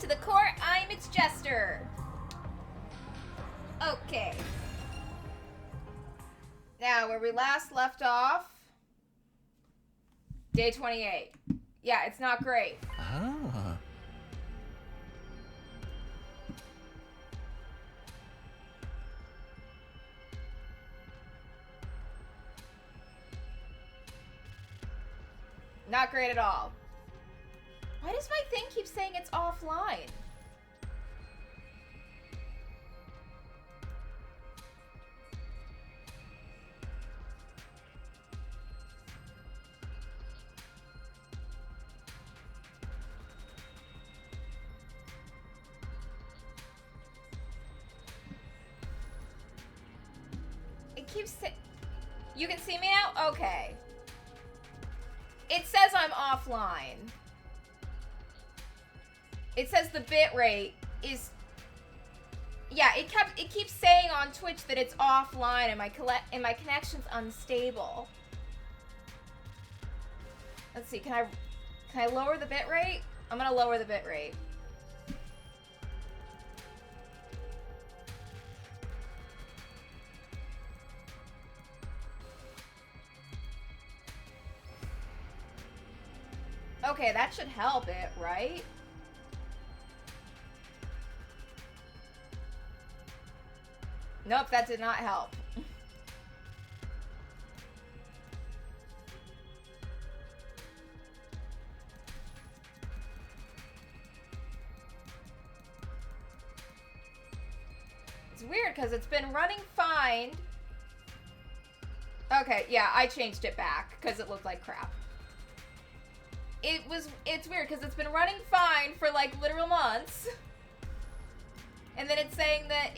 to the court. I'm its Jester. Okay. Now, where we last left off, day 28. Yeah, it's not great. Ah. Not great at all. Why does my thing keep saying it's offline? It keeps saying... You can see me now? Okay. It says I'm offline. It says the bitrate is... Yeah, it keeps saying on Twitch that it's offline and my connection's unstable. Let's see, can I lower the bitrate? I'm gonna lower the bitrate. Okay, that should help it, right? Nope, that did not help. It's weird because it's been running fine. Okay, yeah, I changed it back because it looked like crap. It's weird because it's been running fine for like literal months. And then it's saying that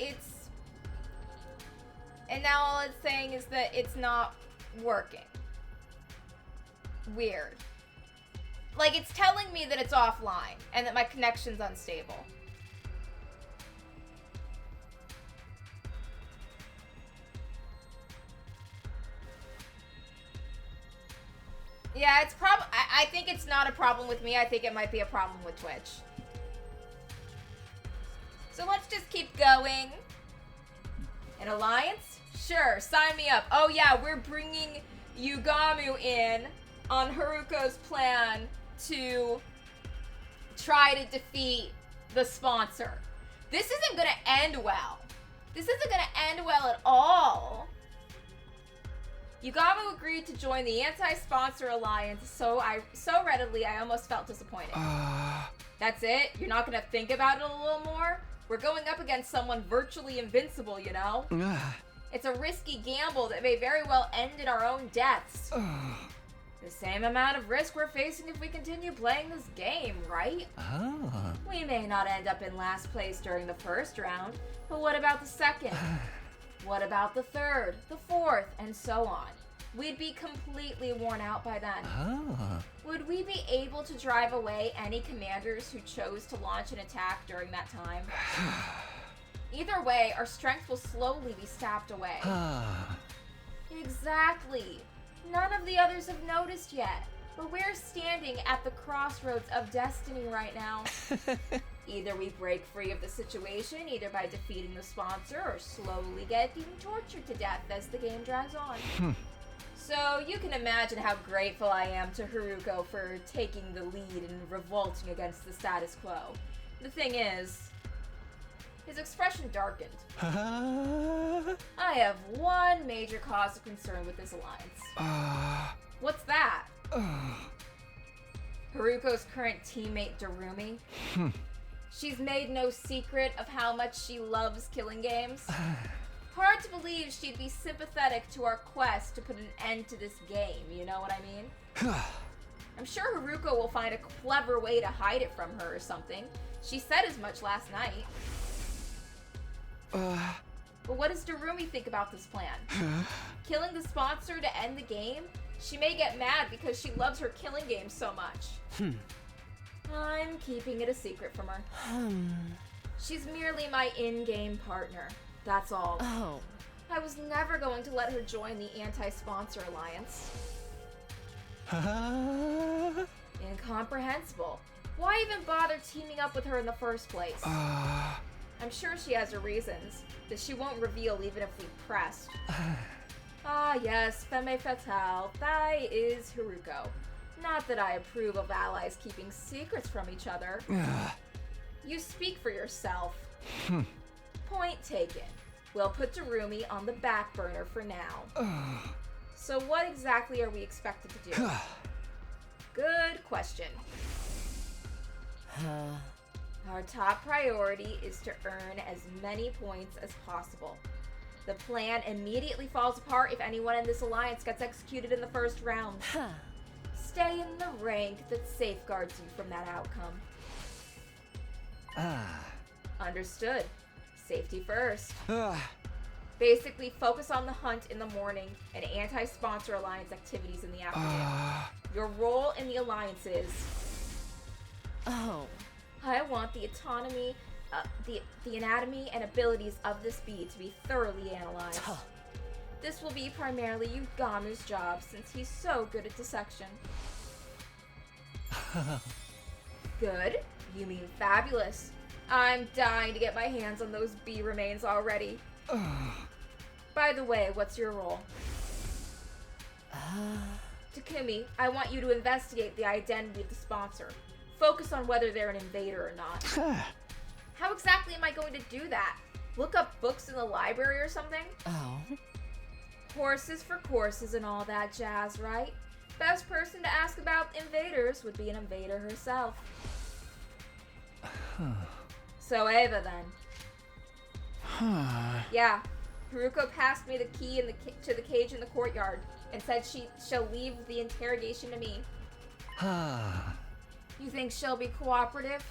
and now all it's saying is that it's not working. Weird. Like, it's telling me that it's offline and that my connection's unstable. Yeah, it's I think it's not a problem with me. I think it might be a problem with Twitch. So let's just keep going. An alliance? Sure, sign me up. Oh yeah, we're bringing Yugamu in on Haruko's plan to try to defeat the sponsor. This isn't gonna end well. This isn't gonna end well at all. Yugamu agreed to join the anti-sponsor alliance so readily I almost felt disappointed. That's it? You're not gonna think about it a little more? We're going up against someone virtually invincible, you know? It's a risky gamble that may very well end in our own deaths. The same amount of risk we're facing if we continue playing this game, right? We may not end up in last place during the first round, but what about the second? What about the third, the fourth, and so on? We'd be completely worn out by then. Would we be able to drive away any commanders who chose to launch an attack during that time? Either way, our strength will slowly be sapped away. Exactly. None of the others have noticed yet, but we're standing at the crossroads of destiny right now. Either we break free of the situation, either by defeating the sponsor, or slowly getting tortured to death as the game drags on. So you can imagine how grateful I am to Haruko for taking the lead and revolting against the status quo. The thing is, his expression darkened. I have one major cause of concern with this alliance. What's that? Haruko's current teammate, Darumi. She's made no secret of how much she loves killing games. Hard to believe she'd be sympathetic to our quest to put an end to this game, you know what I mean? I'm sure Haruko will find a clever way to hide it from her or something. She said as much last night. But what does Darumi think about this plan? Killing the sponsor to end the game? She may get mad because she loves her killing game so much. I'm keeping it a secret from her. She's merely my in-game partner. That's all. I was never going to let her join the anti-sponsor alliance. Incomprehensible. Why even bother teaming up with her in the first place? I'm sure she has her reasons, that she won't reveal even if we pressed. Ah yes, femme fatale, that is Haruko. Not that I approve of allies keeping secrets from each other. You speak for yourself. Point taken. We'll put Darumi on the back burner for now. So what exactly are we expected to do? Good question. Our top priority is to earn as many points as possible. The plan immediately falls apart if anyone in this alliance gets executed in the first round. Stay in the rank that safeguards you from that outcome. Understood. Safety first. Basically, focus on the hunt in the morning and anti-sponsor alliance activities in the afternoon. Your role in the alliance is... I want the autonomy, the anatomy and abilities of this bee to be thoroughly analyzed. This will be primarily Yugamu's job since he's so good at dissection. Good? You mean fabulous. I'm dying to get my hands on those bee remains already. By the way, what's your role? Takumi, I want you to investigate the identity of the sponsor. Focus on whether they're an invader or not. How exactly am I going to do that? Look up books in the library or something? Horses for courses and all that jazz, right? Best person to ask about invaders would be an invader herself. So Eva then. Yeah, Haruko passed me the key to the cage in the courtyard and said she'll leave the interrogation to me. You think she'll be cooperative?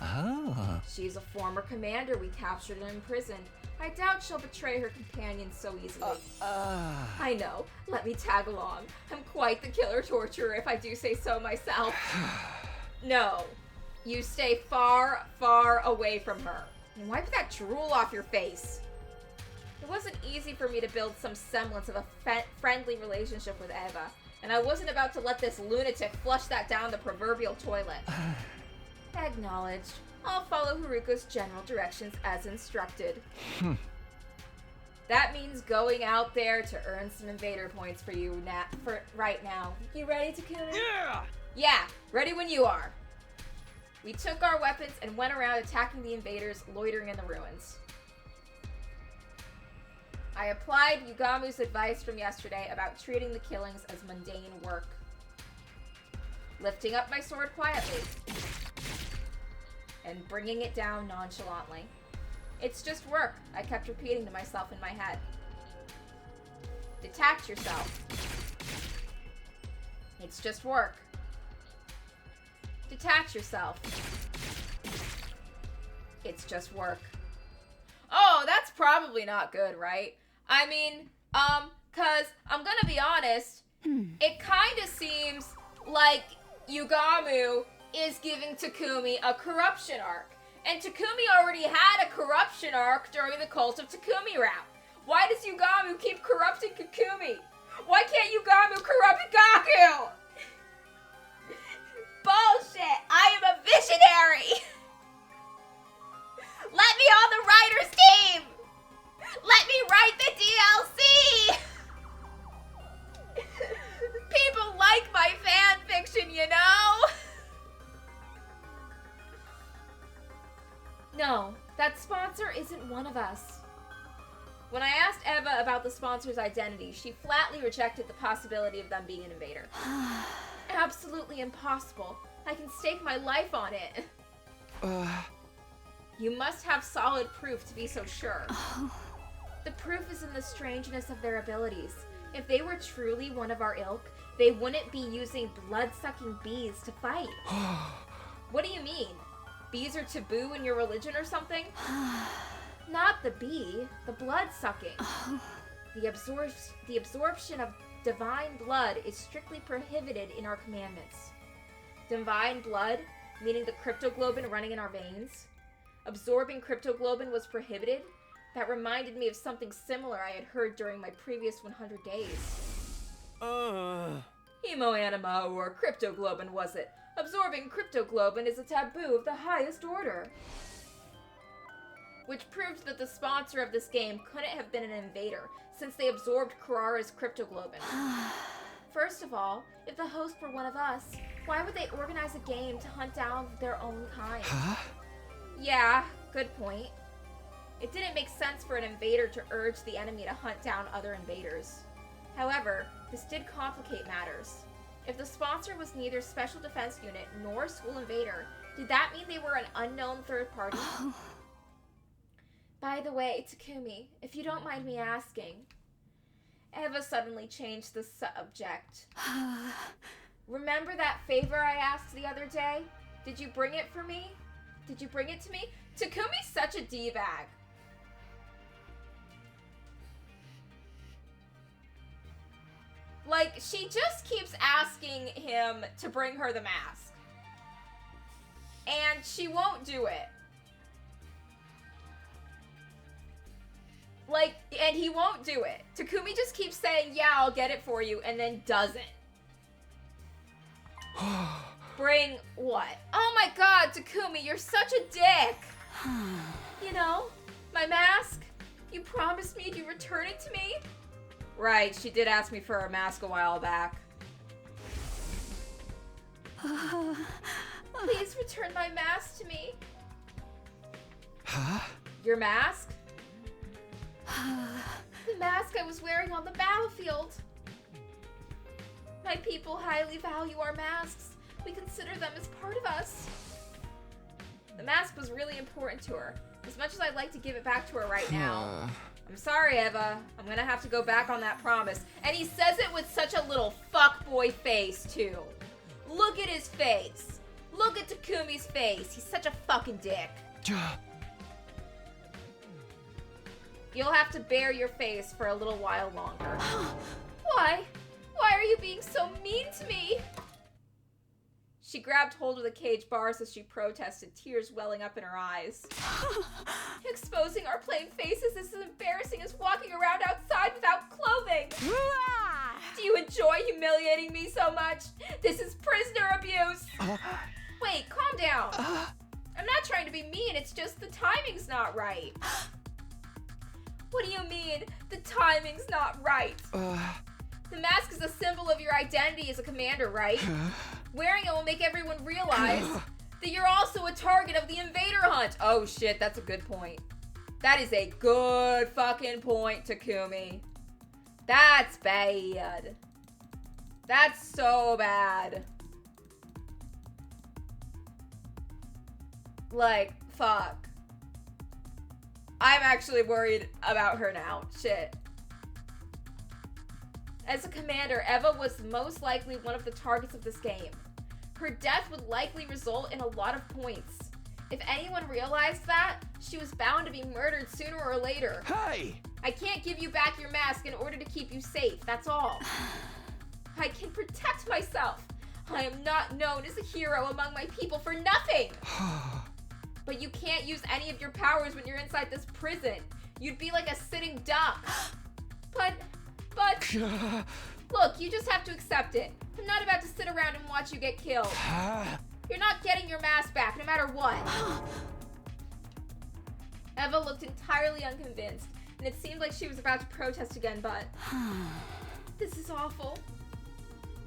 She's a former commander we captured and imprisoned. I doubt she'll betray her companions so easily. I know. Let me tag along. I'm quite the killer torturer if I do say so myself. No. You stay far, far away from her. And wipe that drool off your face. It wasn't easy for me to build some semblance of a friendly relationship with Eva, and I wasn't about to let this lunatic flush that down the proverbial toilet. Acknowledged. I'll follow Haruko's general directions as instructed. That means going out there to earn some invader points for you for right now. You ready, Takumi? Yeah, ready when you are. We took our weapons and went around attacking the invaders loitering in the ruins. I applied Yugamu's advice from yesterday about treating the killings as mundane work. Lifting up my sword quietly and bringing it down nonchalantly. It's just work, I kept repeating to myself in my head. Detach yourself. It's just work. Detach yourself. It's just work. Oh, that's probably not good, right? I mean, cause I'm gonna be honest, it kinda seems like Yugamu is giving Takumi a corruption arc. And Takumi already had a corruption arc during the Cult of Takumi route. Why does Yugamu keep corrupting Takumi? Why can't Yugamu corrupt Gaku? Bullshit! I am a visionary! Let me on the writer's team! Let me write the DLC! People like my fan fiction, you know? No, that sponsor isn't one of us. When I asked Eva about the sponsor's identity, she flatly rejected the possibility of them being an invader. Absolutely impossible. I can stake my life on it. You must have solid proof to be so sure. The proof is in the strangeness of their abilities. If they were truly one of our ilk, they wouldn't be using blood-sucking bees to fight. What do you mean? Bees are taboo in your religion or something? Not the bee, the blood-sucking. The absorption of divine blood is strictly prohibited in our commandments. Divine blood, meaning the cryptoglobin running in our veins. Absorbing cryptoglobin was prohibited. That reminded me of something similar I had heard during my previous 100 days. Hemoanima or cryptoglobin was it? Absorbing cryptoglobin is a taboo of the highest order. Which proved that the sponsor of this game couldn't have been an invader, since they absorbed Karara's cryptoglobin. First of all, if the host were one of us, why would they organize a game to hunt down their own kind? Huh? Yeah, good point. It didn't make sense for an invader to urge the enemy to hunt down other invaders. However, this did complicate matters. If the sponsor was neither Special Defense Unit nor School Invader, did that mean they were an unknown third party? By the way, Takumi, if you don't mind me asking, Eva suddenly changed the subject. Remember that favor I asked the other day? Did you bring it for me? Did you bring it to me? Takumi's such a D-bag. Like, she just keeps asking him to bring her the mask. And she won't do it. Like, and he won't do it. Takumi just keeps saying, yeah, I'll get it for you, and then doesn't. Bring what? Oh my god, Takumi, you're such a dick. You know, my mask? You promised me you'd return it to me? Right, she did ask me for a mask a while back. Please return my mask to me. Huh? Your mask? The mask I was wearing on the battlefield. My people highly value our masks. We consider them as part of us. The mask was really important to her. As much as I'd like to give it back to her right now. I'm sorry, Eva. I'm gonna have to go back on that promise. And he says it with such a little fuckboy face, too. Look at his face. Look at Takumi's face. He's such a fucking dick. You'll have to bear your face for a little while longer. Why? Why are you being so mean to me? She grabbed hold of the cage bars as she protested, tears welling up in her eyes. Exposing our plain faces is as embarrassing as walking around outside without clothing. Do you enjoy humiliating me so much? This is prisoner abuse. Wait, calm down. I'm not trying to be mean, it's just the timing's not right. What do you mean, the timing's not right? The mask is a symbol of your identity as a commander, right? Wearing it will make everyone realize that you're also a target of the invader hunt. Oh shit, that's a good point. That is a good fucking point, Takumi. That's bad. That's so bad. Like, fuck. I'm actually worried about her now. Shit. As a commander, Eva was most likely one of the targets of this game. Her death would likely result in a lot of points. If anyone realized that, she was bound to be murdered sooner or later. Hey! I can't give you back your mask in order to keep you safe, that's all. I can protect myself. I am not known as a hero among my people for nothing. But you can't use any of your powers when you're inside this prison. You'd be like a sitting duck. But, look, you just have to accept it. I'm not about to sit around and watch you get killed. You're not getting your mask back, no matter what. Eva looked entirely unconvinced, and it seemed like she was about to protest again, but... This is awful.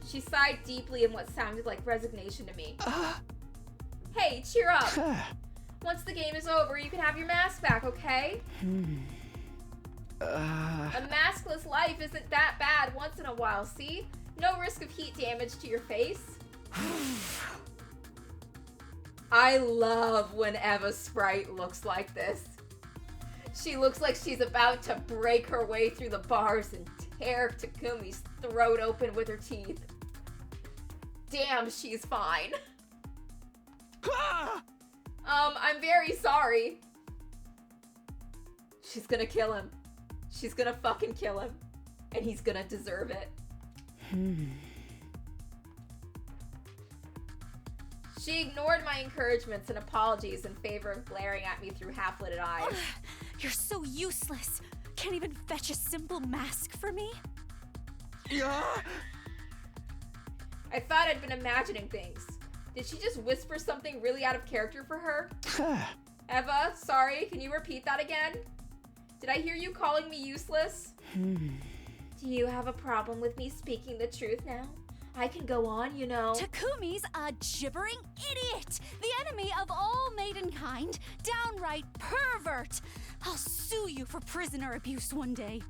She sighed deeply in what sounded like resignation to me. Hey, cheer up. Once the game is over, you can have your mask back, okay? A maskless life isn't that bad once in a while, see? No risk of heat damage to your face. I love when Eva's sprite looks like this. She looks like she's about to break her way through the bars and tear Takumi's throat open with her teeth. Damn, she's fine. I'm very sorry. She's gonna kill him. She's gonna fucking kill him. And he's gonna deserve it. She ignored my encouragements and apologies in favor of glaring at me through half-lidded eyes. You're so useless. Can't even fetch a simple mask for me? Yeah. I thought I'd been imagining things. Did she just whisper something really out of character for her? Eva, sorry, can you repeat that again? Did I hear you calling me useless? Do you have a problem with me speaking the truth now? I can go on, you know. Takumi's a gibbering idiot! The enemy of all maidenkind! Downright pervert! I'll sue you for prisoner abuse one day.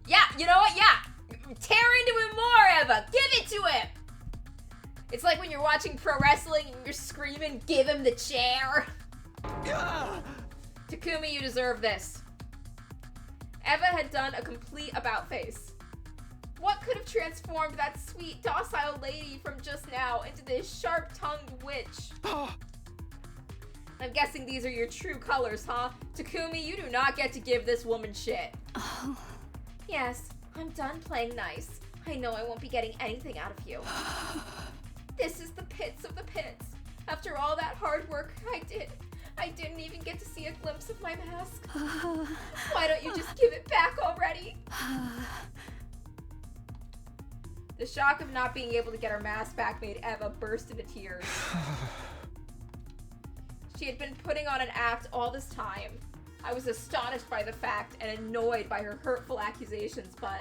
Yeah, you know what? Yeah! Tear into him more, Eva! Give it to him! It's like when you're watching pro wrestling and you're screaming, give him the chair. Takumi, you deserve this. Eva had done a complete about-face. What could have transformed that sweet, docile lady from just now into this sharp-tongued witch? I'm guessing these are your true colors, huh? Takumi, you do not get to give this woman shit. Yes, I'm done playing nice. I know I won't be getting anything out of you. This is the pits of the pits. After all that hard work I didn't even get to see a glimpse of my mask. Why don't you just give it back already? The shock of not being able to get her mask back made Eva burst into tears. She had been putting on an act all this time. I was astonished by the fact and annoyed by her hurtful accusations, but...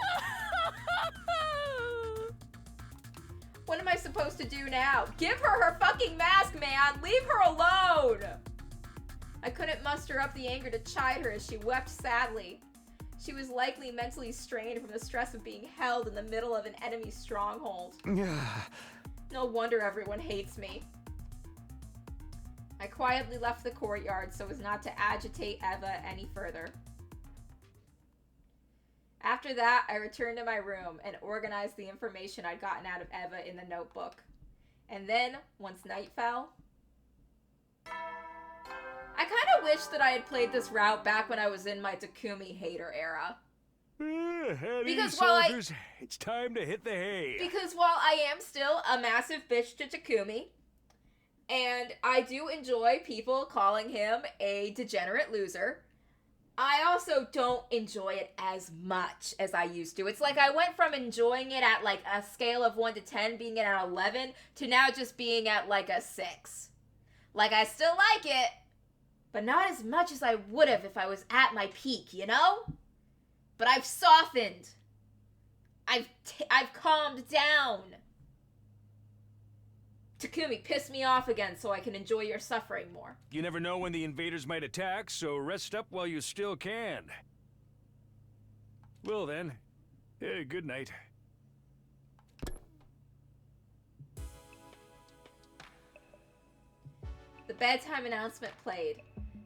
What am I supposed to do now? Give her her fucking mask, man! Leave her alone! I couldn't muster up the anger to chide her as she wept sadly. She was likely mentally strained from the stress of being held in the middle of an enemy stronghold. No wonder everyone hates me. I quietly left the courtyard so as not to agitate Eva any further. After that, I returned to my room and organized the information I'd gotten out of Eva in the notebook. And then, once night fell, I kind of wish that I had played this route back when I was in my Takumi hater era. Because soldiers, it's time to hit the hay. Because while I am still a massive bitch to Takumi, and I do enjoy people calling him a degenerate loser, I also don't enjoy it as much as I used to. It's like I went from enjoying it at like a scale of 1 to 10, being at an 11, to now just being at like a 6. Like, I still like it, but not as much as I would have if I was at my peak, you know? But I've softened. I've calmed down. Takumi, piss me off again so I can enjoy your suffering more. You never know when the invaders might attack, so rest up while you still can. Well then, good night. The bedtime announcement played.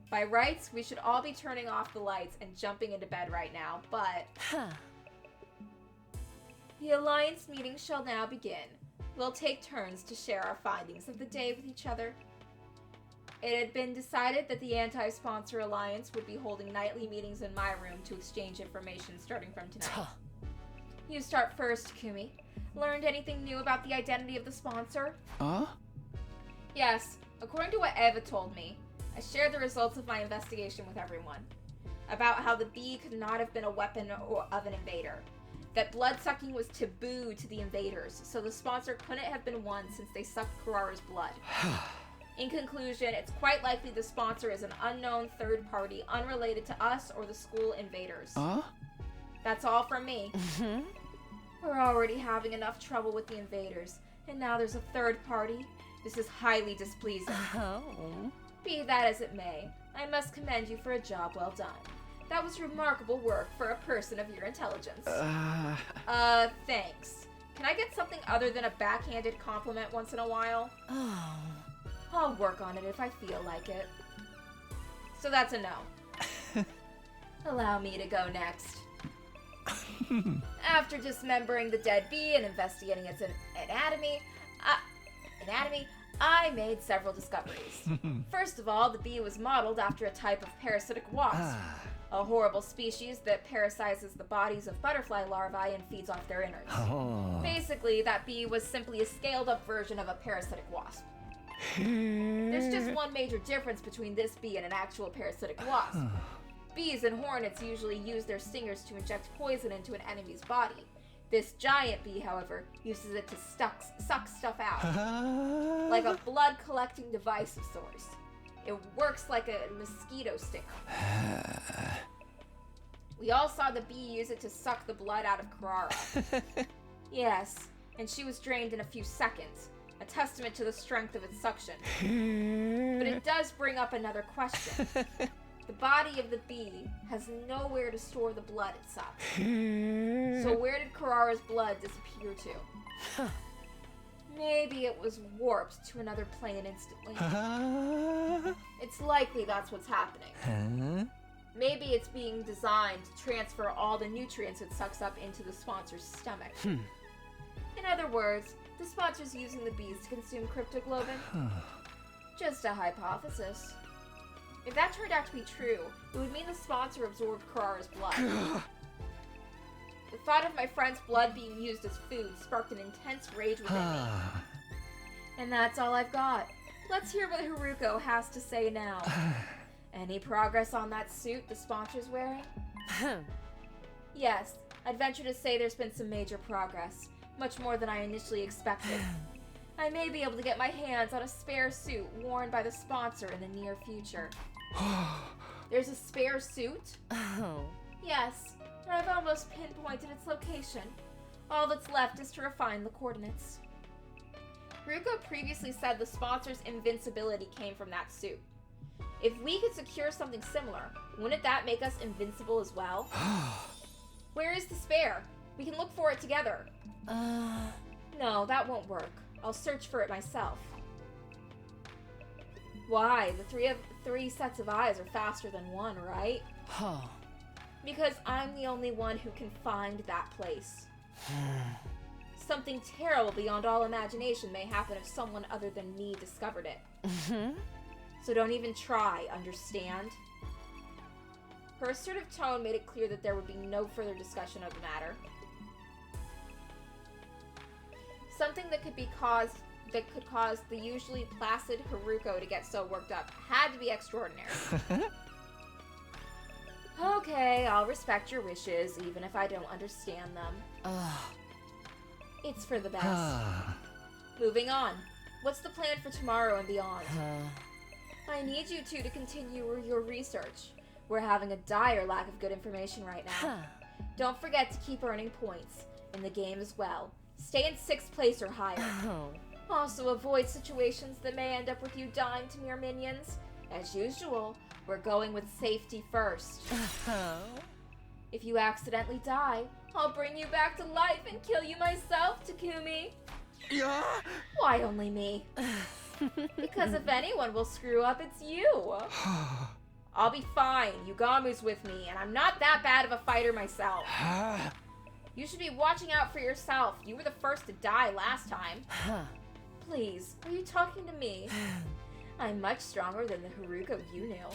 By rights, we should all be turning off the lights and jumping into bed right now, but... The Alliance meeting shall now begin. We'll take turns to share our findings of the day with each other. It had been decided that the Anti-Sponsor Alliance would be holding nightly meetings in my room to exchange information starting from tonight. You start first, Takumi. Learned anything new about the identity of the sponsor? Yes. According to what Eva told me, I shared the results of my investigation with everyone. About how the bee could not have been a weapon of an invader. That blood-sucking was taboo to the invaders, so the sponsor couldn't have been one since they sucked Kurara's blood. In conclusion, it's quite likely the sponsor is an unknown third party unrelated to us or the school invaders. That's all from me. We're already having enough trouble with the invaders, and now there's a third party. This is highly displeasing. Be that as it may, I must commend you for a job well done. That was remarkable work for a person of your intelligence. Thanks. Can I get something other than a backhanded compliment once in a while? I'll work on it if I feel like it. So that's a no. Allow me to go next. After dismembering the dead bee and investigating its anatomy, I made several discoveries. First of all, the bee was modeled after a type of parasitic wasp. A horrible species that parasizes the bodies of butterfly larvae and feeds off their innards. Basically, that bee was simply a scaled-up version of a parasitic wasp. There's just one major difference between this bee and an actual parasitic wasp. Bees and hornets usually use their stingers to inject poison into an enemy's body. This giant bee, however, uses it to suck stuff out. Like a blood-collecting device of sorts. It works like a mosquito stinger. We all saw the bee use it to suck the blood out of Carrara. Yes, and she was drained in a few seconds, a testament to the strength of its suction. But it does bring up another question. The body of the bee has nowhere to store the blood it sucked. So where did Carrara's blood disappear to? Maybe it was warped to another plane instantly. It's likely that's what's happening. Maybe it's being designed to transfer all the nutrients it sucks up into the sponsor's stomach. In other words, the sponsor's using the bees to consume cryptoglobin. Just a hypothesis. If that turned out to be true, it would mean the sponsor absorbed Carrara's blood. The thought of my friend's blood being used as food sparked an intense rage within me. And that's all I've got. Let's hear what Haruko has to say now. Any progress on that suit the sponsor's wearing? Yes, I'd venture to say there's been some major progress. Much more than I initially expected. I may be able to get my hands on a spare suit worn by the sponsor in the near future. There's a spare suit? Oh. Yes, and I've almost pinpointed its location. All that's left is to refine the coordinates. Haruko previously said the sponsor's invincibility came from that suit. If we could secure something similar, wouldn't that make us invincible as well? Where is the spare? We can look for it together. No, that won't work. I'll search for it myself. Why? The three sets of eyes are faster than one, right? Because I'm the only one who can find that place. Something terrible beyond all imagination may happen if someone other than me discovered it. So don't even try, understand? Her assertive tone made it clear that there would be no further discussion of the matter. Something that could cause the usually placid Haruko to get so worked up had to be extraordinary. Okay, I'll respect your wishes, even if I don't understand them. It's for the best. Moving on. What's the plan for tomorrow and beyond? I need you two to continue your research. We're having a dire lack of good information right now. Don't forget to keep earning points. In the game as well. Stay in 6th place or higher. Also avoid situations that may end up with you dying to mere minions. As usual, we're going with safety first. If you accidentally die, I'll bring you back to life and kill you myself, Takumi. Why only me? Because if anyone will screw up, it's you. I'll be fine. Yugamu's with me, and I'm not that bad of a fighter myself. You should be watching out for yourself. You were the first to die last time. Please, are you talking to me? I'm much stronger than the Haruko you knew.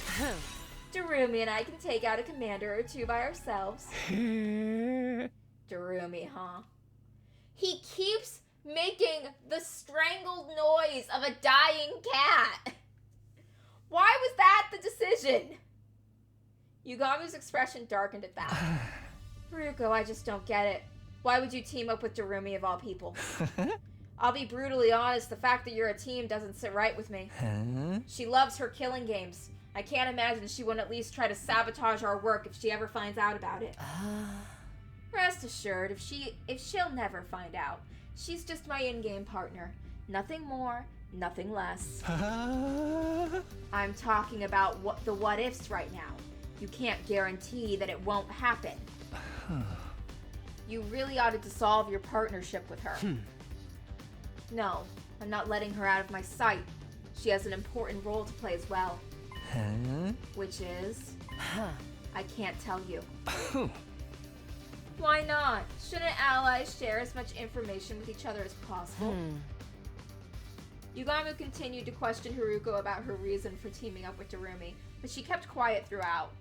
Darumi and I can take out a commander or two by ourselves. Darumi, huh? He keeps making the strangled noise of a dying cat. Why was that the decision? Yugamu's expression darkened at that. Haruko, I just don't get it. Why would you team up with Darumi of all people? I'll be brutally honest, the fact that you're a team doesn't sit right with me. She loves her killing games. I can't imagine she wouldn't at least try to sabotage our work if she ever finds out about it. Rest assured, if she'll never find out. She's just my in-game partner. Nothing more, nothing less. I'm talking about the what-ifs right now. You can't guarantee that it won't happen. You really ought to dissolve your partnership with her. No, I'm not letting her out of my sight. She has an important role to play as well. Which is... I can't tell you. Why not? Shouldn't allies share as much information with each other as possible? Yugamu continued to question Haruko about her reason for teaming up with Darumi, but she kept quiet throughout.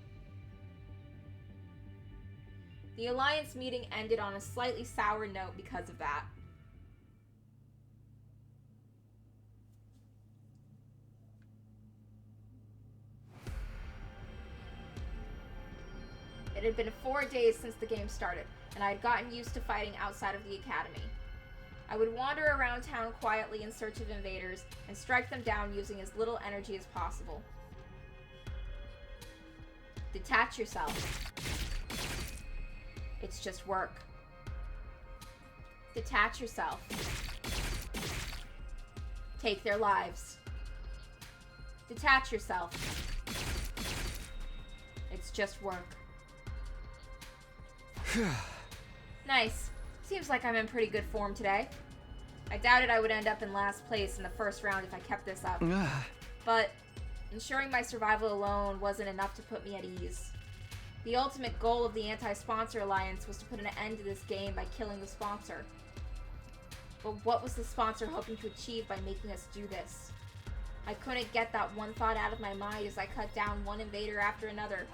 The alliance meeting ended on a slightly sour note because of that. It It had been 4 days since the game started, and I had gotten used to fighting outside of the academy. I would wander around town quietly in search of invaders and strike them down using as little energy as possible. Detach yourself. It's just work. Detach yourself. Take their lives. Detach yourself. It's just work. Nice. Seems like I'm in pretty good form today. I doubted I would end up in last place in the first round if I kept this up. But ensuring my survival alone wasn't enough to put me at ease. The ultimate goal of the Anti-Sponsor Alliance was to put an end to this game by killing the sponsor. But what was the sponsor hoping to achieve by making us do this? I couldn't get that one thought out of my mind as I cut down one invader after another.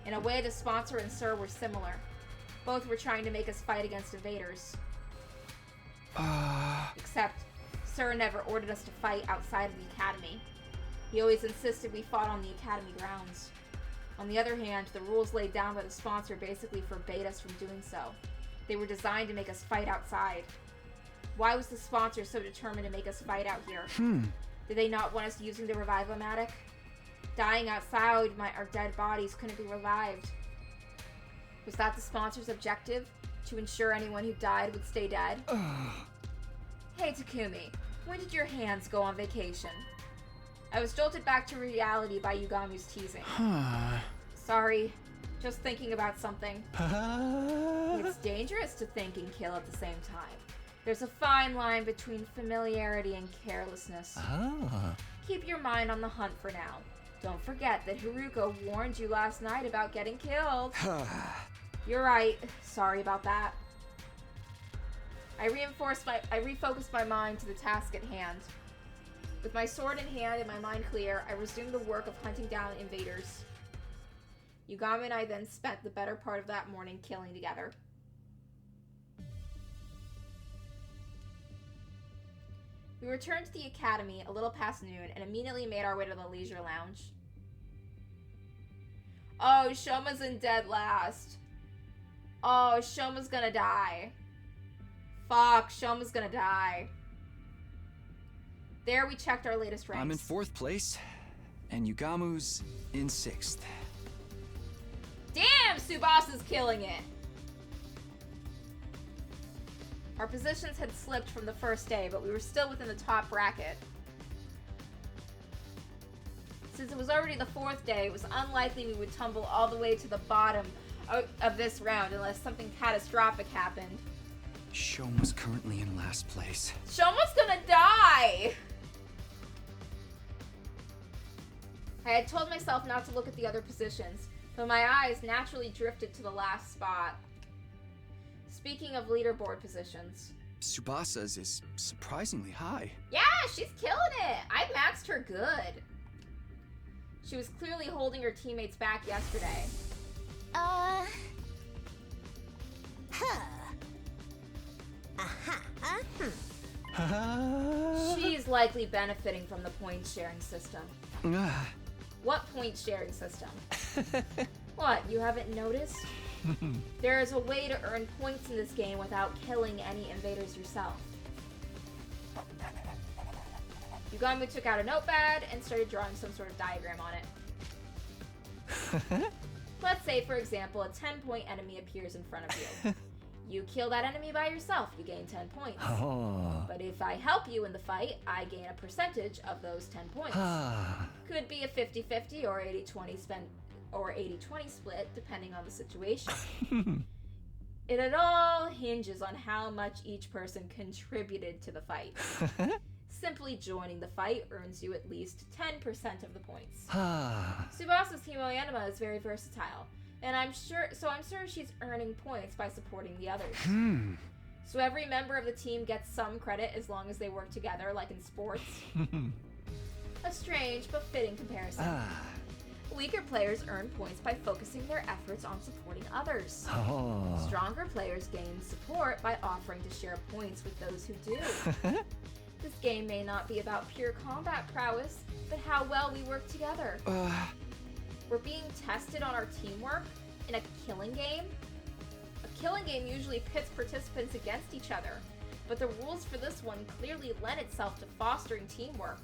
In a way, the sponsor and Sir were similar. Both were trying to make us fight against invaders. Except, Sir never ordered us to fight outside of the academy. He always insisted we fought on the academy grounds. On the other hand, the rules laid down by the sponsor basically forbade us from doing so. They were designed to make us fight outside. Why was the sponsor so determined to make us fight out here? Did they not want us using the Revive-O-Matic? Dying outside, our dead bodies couldn't be revived. Was that the sponsor's objective? To ensure anyone who died would stay dead? Hey Takumi, when did your hands go on vacation? I was jolted back to reality by Yugamu's teasing. Sorry, just thinking about something. It's dangerous to think and kill at the same time. There's a fine line between familiarity and carelessness. Keep your mind on the hunt for now. Don't forget that Haruko warned you last night about getting killed. You're right. Sorry about that. I refocused my mind to the task at hand. With my sword in hand and my mind clear, I resumed the work of hunting down invaders. Yugami and I then spent the better part of that morning killing together. We returned to the academy a little past noon and immediately made our way to the leisure lounge. Oh, Shoma's in dead last. Oh, Shoma's gonna die. Fuck, Shoma's gonna die. There we checked our latest ranks. I'm in 4th place, and Yugamu's in 6th. Damn, Tsubasa's killing it! Our positions had slipped from the first day, but we were still within the top bracket. Since it was already the 4th day, it was unlikely we would tumble all the way to the bottom of this round unless something catastrophic happened. Shoma's currently in last place. Shoma's gonna die! I had told myself not to look at the other positions, but my eyes naturally drifted to the last spot. Speaking of leaderboard positions. Tsubasa's is surprisingly high. Yeah, she's killing it! I maxed her good. She was clearly holding her teammates back yesterday. She's likely benefiting from the points sharing system. What points sharing system? What, you haven't noticed? There is a way to earn points in this game without killing any invaders yourself. Yugami took out a notepad and started drawing some sort of diagram on it. Let's say, for example, a 10-point enemy appears in front of you. You kill that enemy by yourself, you gain 10 points. But if I help you in the fight, I gain a percentage of those 10 points. Could be a 50-50 or 80-20 split, depending on the situation. It all hinges on how much each person contributed to the fight. Simply joining the fight earns you at least 10% of the points. Tsubasa's Himoyanuma is very versatile, and I'm sure she's earning points by supporting the others. So every member of the team gets some credit as long as they work together, like in sports. A strange but fitting comparison. Weaker players earn points by focusing their efforts on supporting others. Stronger players gain support by offering to share points with those who do. This game may not be about pure combat prowess, but how well we work together. We're being tested on our teamwork in a killing game? A killing game usually pits participants against each other, but the rules for this one clearly lend itself to fostering teamwork.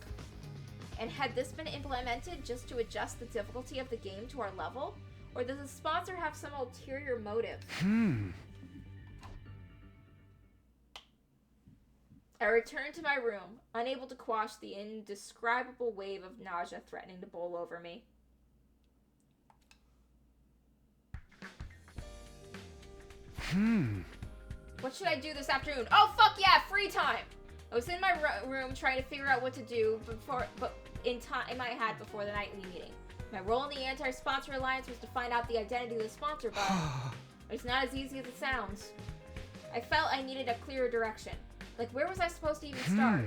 And had this been implemented just to adjust the difficulty of the game to our level? Or does the sponsor have some ulterior motive? I returned to my room, unable to quash the indescribable wave of nausea threatening to bowl over me. What should I do this afternoon? Oh, fuck yeah, free time! I was in my room trying to figure out what to do in my head before the nightly meeting. My role in the Anti-Sponsor Alliance was to find out the identity of the sponsor, but it's not as easy as it sounds. I felt I needed a clearer direction. Like, where was I supposed to even start?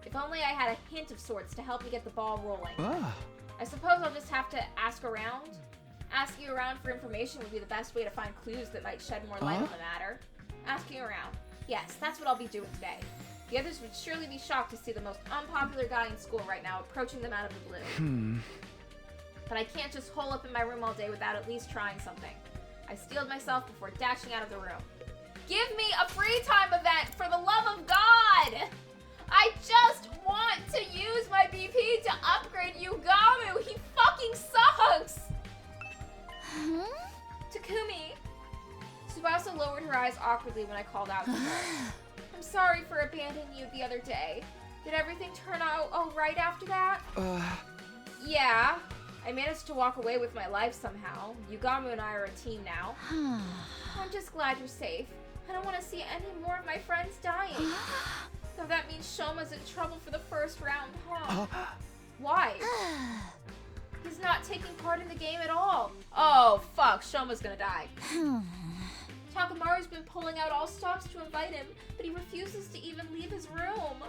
If only I had a hint of sorts to help me get the ball rolling. I suppose I'll just have to ask around. Asking around for information would be the best way to find clues that might shed more light on the matter. Asking around. Yes, that's what I'll be doing today. The others would surely be shocked to see the most unpopular guy in school right now approaching them out of the blue. But I can't just hole up in my room all day without at least trying something. I steeled myself before dashing out of the room. Give me a free time event, for the love of God! I just want to use my BP to upgrade Yugamu. He fucking sucks! Takumi. Tsubasa lowered her eyes awkwardly when I called out to her. I'm sorry for abandoning you the other day. Did everything turn out all right after that? Yeah. I managed to walk away with my life somehow. Yugamu and I are a team now. I'm just glad you're safe. I don't want to see any more of my friends dying. So that means Shoma's in trouble for the first round, huh? Why? He's not taking part in the game at all. Oh, fuck. Shoma's gonna die. Takamaru's been pulling out all stops to invite him, but he refuses to even leave his room.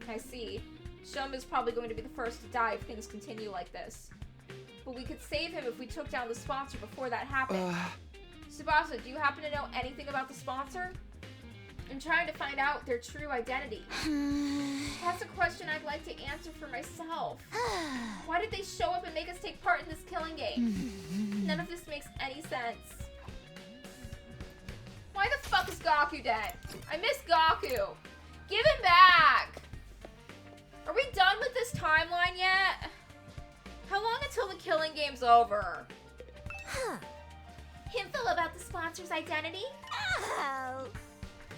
I see. Shoma's probably going to be the first to die if things continue like this. But we could save him if we took down the sponsor before that happened. Tsubasa, do you happen to know anything about the sponsor? I'm trying to find out their true identity. That's a question I'd like to answer for myself. Why did they show up and make us take part in this killing game? None of this makes any sense. Why the fuck is Gaku dead? I miss Gaku. Give him back. Are we done with this timeline yet? How long until the killing game's over? Info about the sponsor's identity?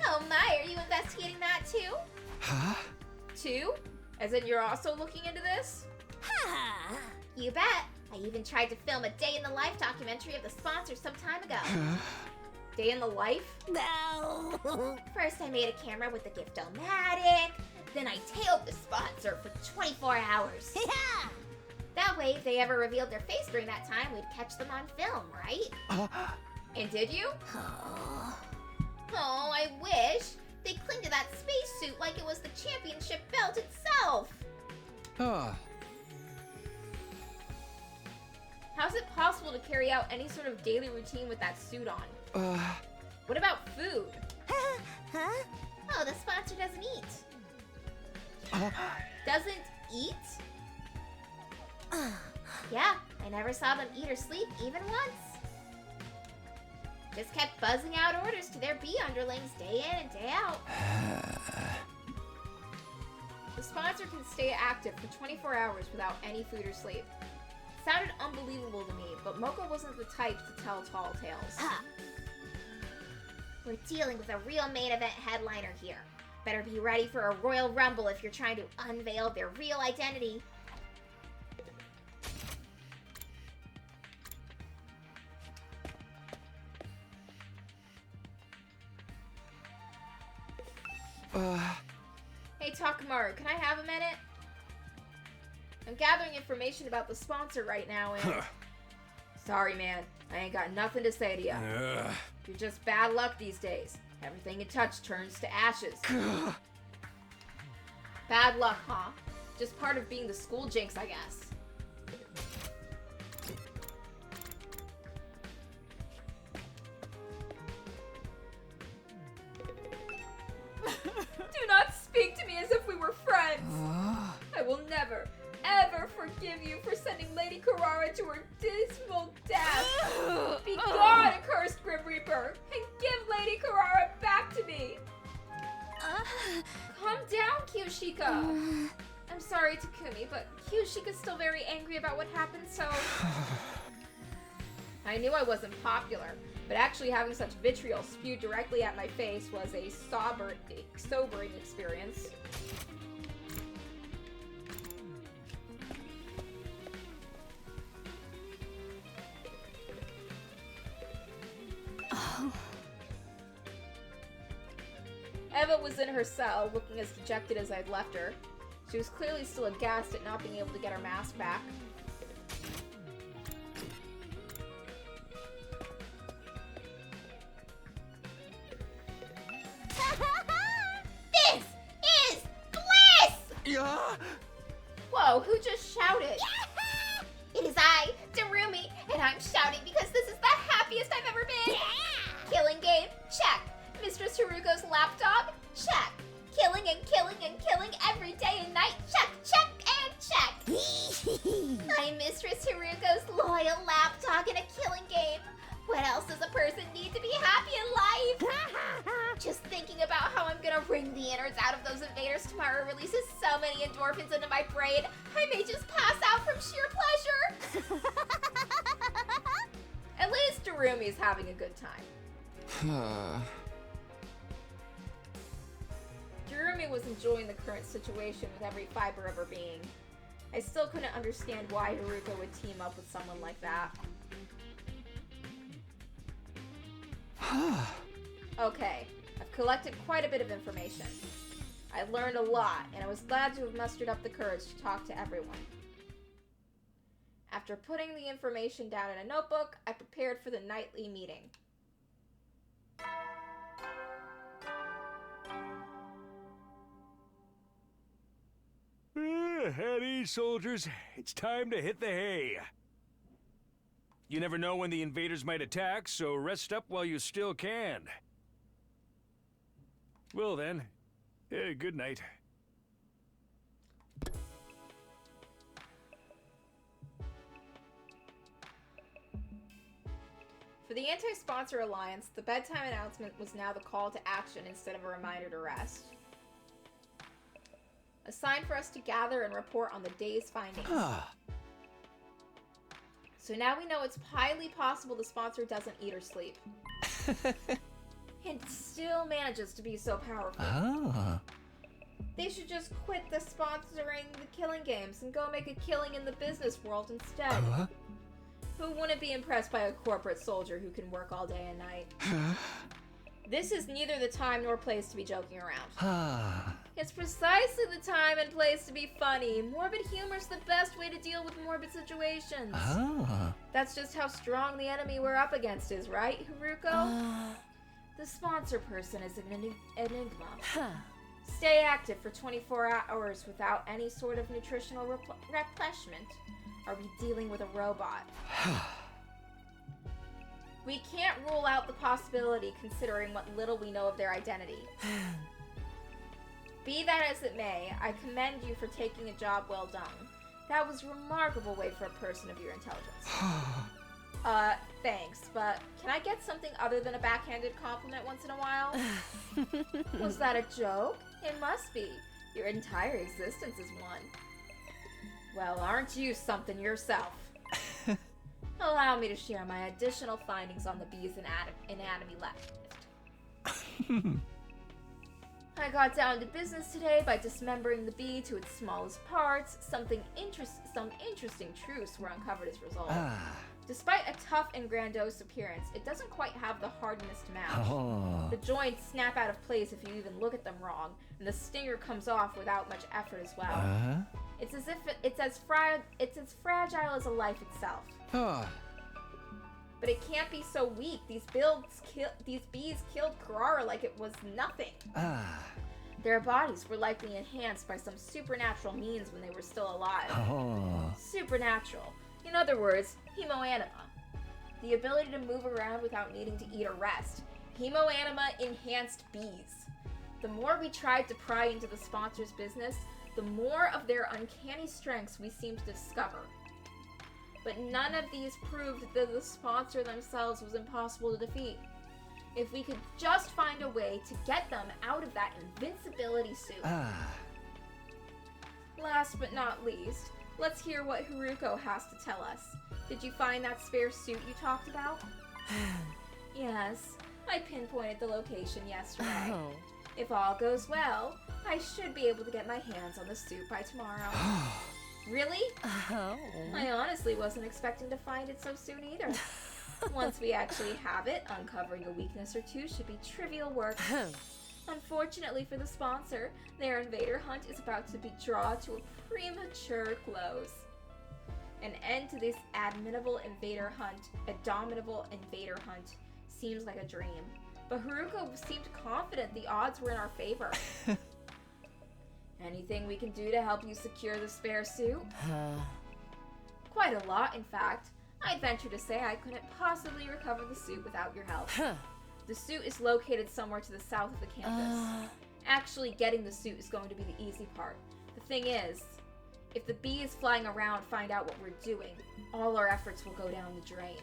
Oh my, are you investigating that too? Too? As in you're also looking into this? You bet. I even tried to film a day in the life documentary of the sponsor some time ago. Day in the life? No. First I made a camera with the Gift-O-Matic. Then I tailed the sponsor for 24 hours. That way, if they ever revealed their face during that time, we'd catch them on film, right? And did you? Oh, I wish. They cling to that spacesuit like it was the championship belt itself. How's it possible to carry out any sort of daily routine with that suit on? What about food? Oh, the sponsor doesn't eat. Doesn't eat? Yeah, I never saw them eat or sleep even once. Just kept buzzing out orders to their bee underlings day in and day out. The sponsor can stay active for 24 hours without any food or sleep. It sounded unbelievable to me, but Moko wasn't the type to tell tall tales. We're dealing with a real main event headliner here. Better be ready for a Royal Rumble if you're trying to unveil their real identity. Hey Takamaru, can I have a minute? I'm gathering information about the sponsor right now and... Sorry man, I ain't got nothing to say to you. You're just bad luck these days. Everything you touch turns to ashes. Bad luck, huh? Just part of being the school jinx, I guess. Do not speak to me as if we were friends. I will never, ever forgive you for sending to her dismal death. Be gone, accursed Grim Reaper, and give Lady Carrara back to me. Calm down, Kyoshika. I'm sorry, Takumi, but Kyoshika's still very angry about what happened, so... I knew I wasn't popular, but actually having such vitriol spewed directly at my face was a sobering experience. Eva was in her cell, looking as dejected as I'd left her. She was clearly still aghast at not being able to get her mask back. This is bliss! Yeah. Whoa, who just shouted? It is I, Darumi, and I'm shouting because this is the happiest I've ever been. Killing game, check. Mistress Haruko's lapdog, check. Killing and killing and killing every day and night, check, check, and check. I'm Mistress Haruko's loyal lapdog in a killing game. What else does a person need to be happy in life? Just thinking about how I'm gonna wring the innards out of those invaders tomorrow releases so many endorphins into my brain, I may just pass out from sheer pleasure. At least Darumi's having a good time. Darumi was enjoying the current situation with every fiber of her being. I still couldn't understand why Haruko would team up with someone like that. Okay, I've collected quite a bit of information. I learned a lot, and I was glad to have mustered up the courage to talk to everyone. After putting the information down in a notebook, I prepared for the nightly meeting. At ease, soldiers. It's time to hit the hay. You never know when the invaders might attack, so rest up while you still can. Well then, good night. For the Anti-Sponsor Alliance, the bedtime announcement was now the call to action instead of a reminder to rest. A sign for us to gather and report on the day's findings. So now we know it's highly possible the sponsor doesn't eat or sleep. And still manages to be so powerful. They should just quit the sponsoring the killing games and go make a killing in the business world instead. Who wouldn't be impressed by a corporate soldier who can work all day and night? This is neither the time nor place to be joking around. It's precisely the time and place to be funny. Morbid humor's the best way to deal with morbid situations. That's just how strong the enemy we're up against is, right, Haruko? The sponsor person is an enigma. Stay active for 24 hours without any sort of nutritional replenishment. Are we dealing with a robot? We can't rule out the possibility considering what little we know of their identity. Be that as it may, I commend you for taking a job well done. That was a remarkable way for a person of your intelligence. Thanks, but can I get something other than a backhanded compliment once in a while? Was that a joke? It must be. Your entire existence is one. Well, aren't you something yourself? Allow me to share my additional findings on the bee's anatomy left. I got down to business today by dismembering the bee to its smallest parts. Some interesting truths were uncovered as a result. Despite a tough and grandiose appearance, it doesn't quite have the hardness to match. The joints snap out of place if you even look at them wrong, and the stinger comes off without much effort as well. It's as if it's as fragile as a life itself. But it can't be so weak. These bees killed Carrara like it was nothing. Their bodies were likely enhanced by some supernatural means when they were still alive. Supernatural. In other words, hemoanima. The ability to move around without needing to eat or rest. Hemoanima enhanced bees. The more we tried to pry into the sponsor's business, the more of their uncanny strengths we seemed to discover. but none of these proved that the sponsor themselves was impossible to defeat. If we could just find a way to get them out of that invincibility suit. Last but not least, let's hear what Haruko has to tell us. Did you find that spare suit you talked about? Yes, I pinpointed the location yesterday. Oh. If all goes well, I should be able to get my hands on the suit by tomorrow. Really? Oh. I honestly wasn't expecting to find it so soon either. Once we actually have it, uncovering a weakness or two should be trivial work. Unfortunately for the sponsor, their invader hunt is about to be drawn to a premature close. An end to this abominable invader hunt seems like a dream, but Haruko seemed confident the odds were in our favor. Anything we can do to help you secure the spare suit? Quite a lot, in fact. I'd venture to say I couldn't possibly recover the suit without your help. The suit is located somewhere to the south of the campus. Actually getting the suit is going to be the easy part. The thing is, if the bees flying around find out what we're doing, all our efforts will go down the drain.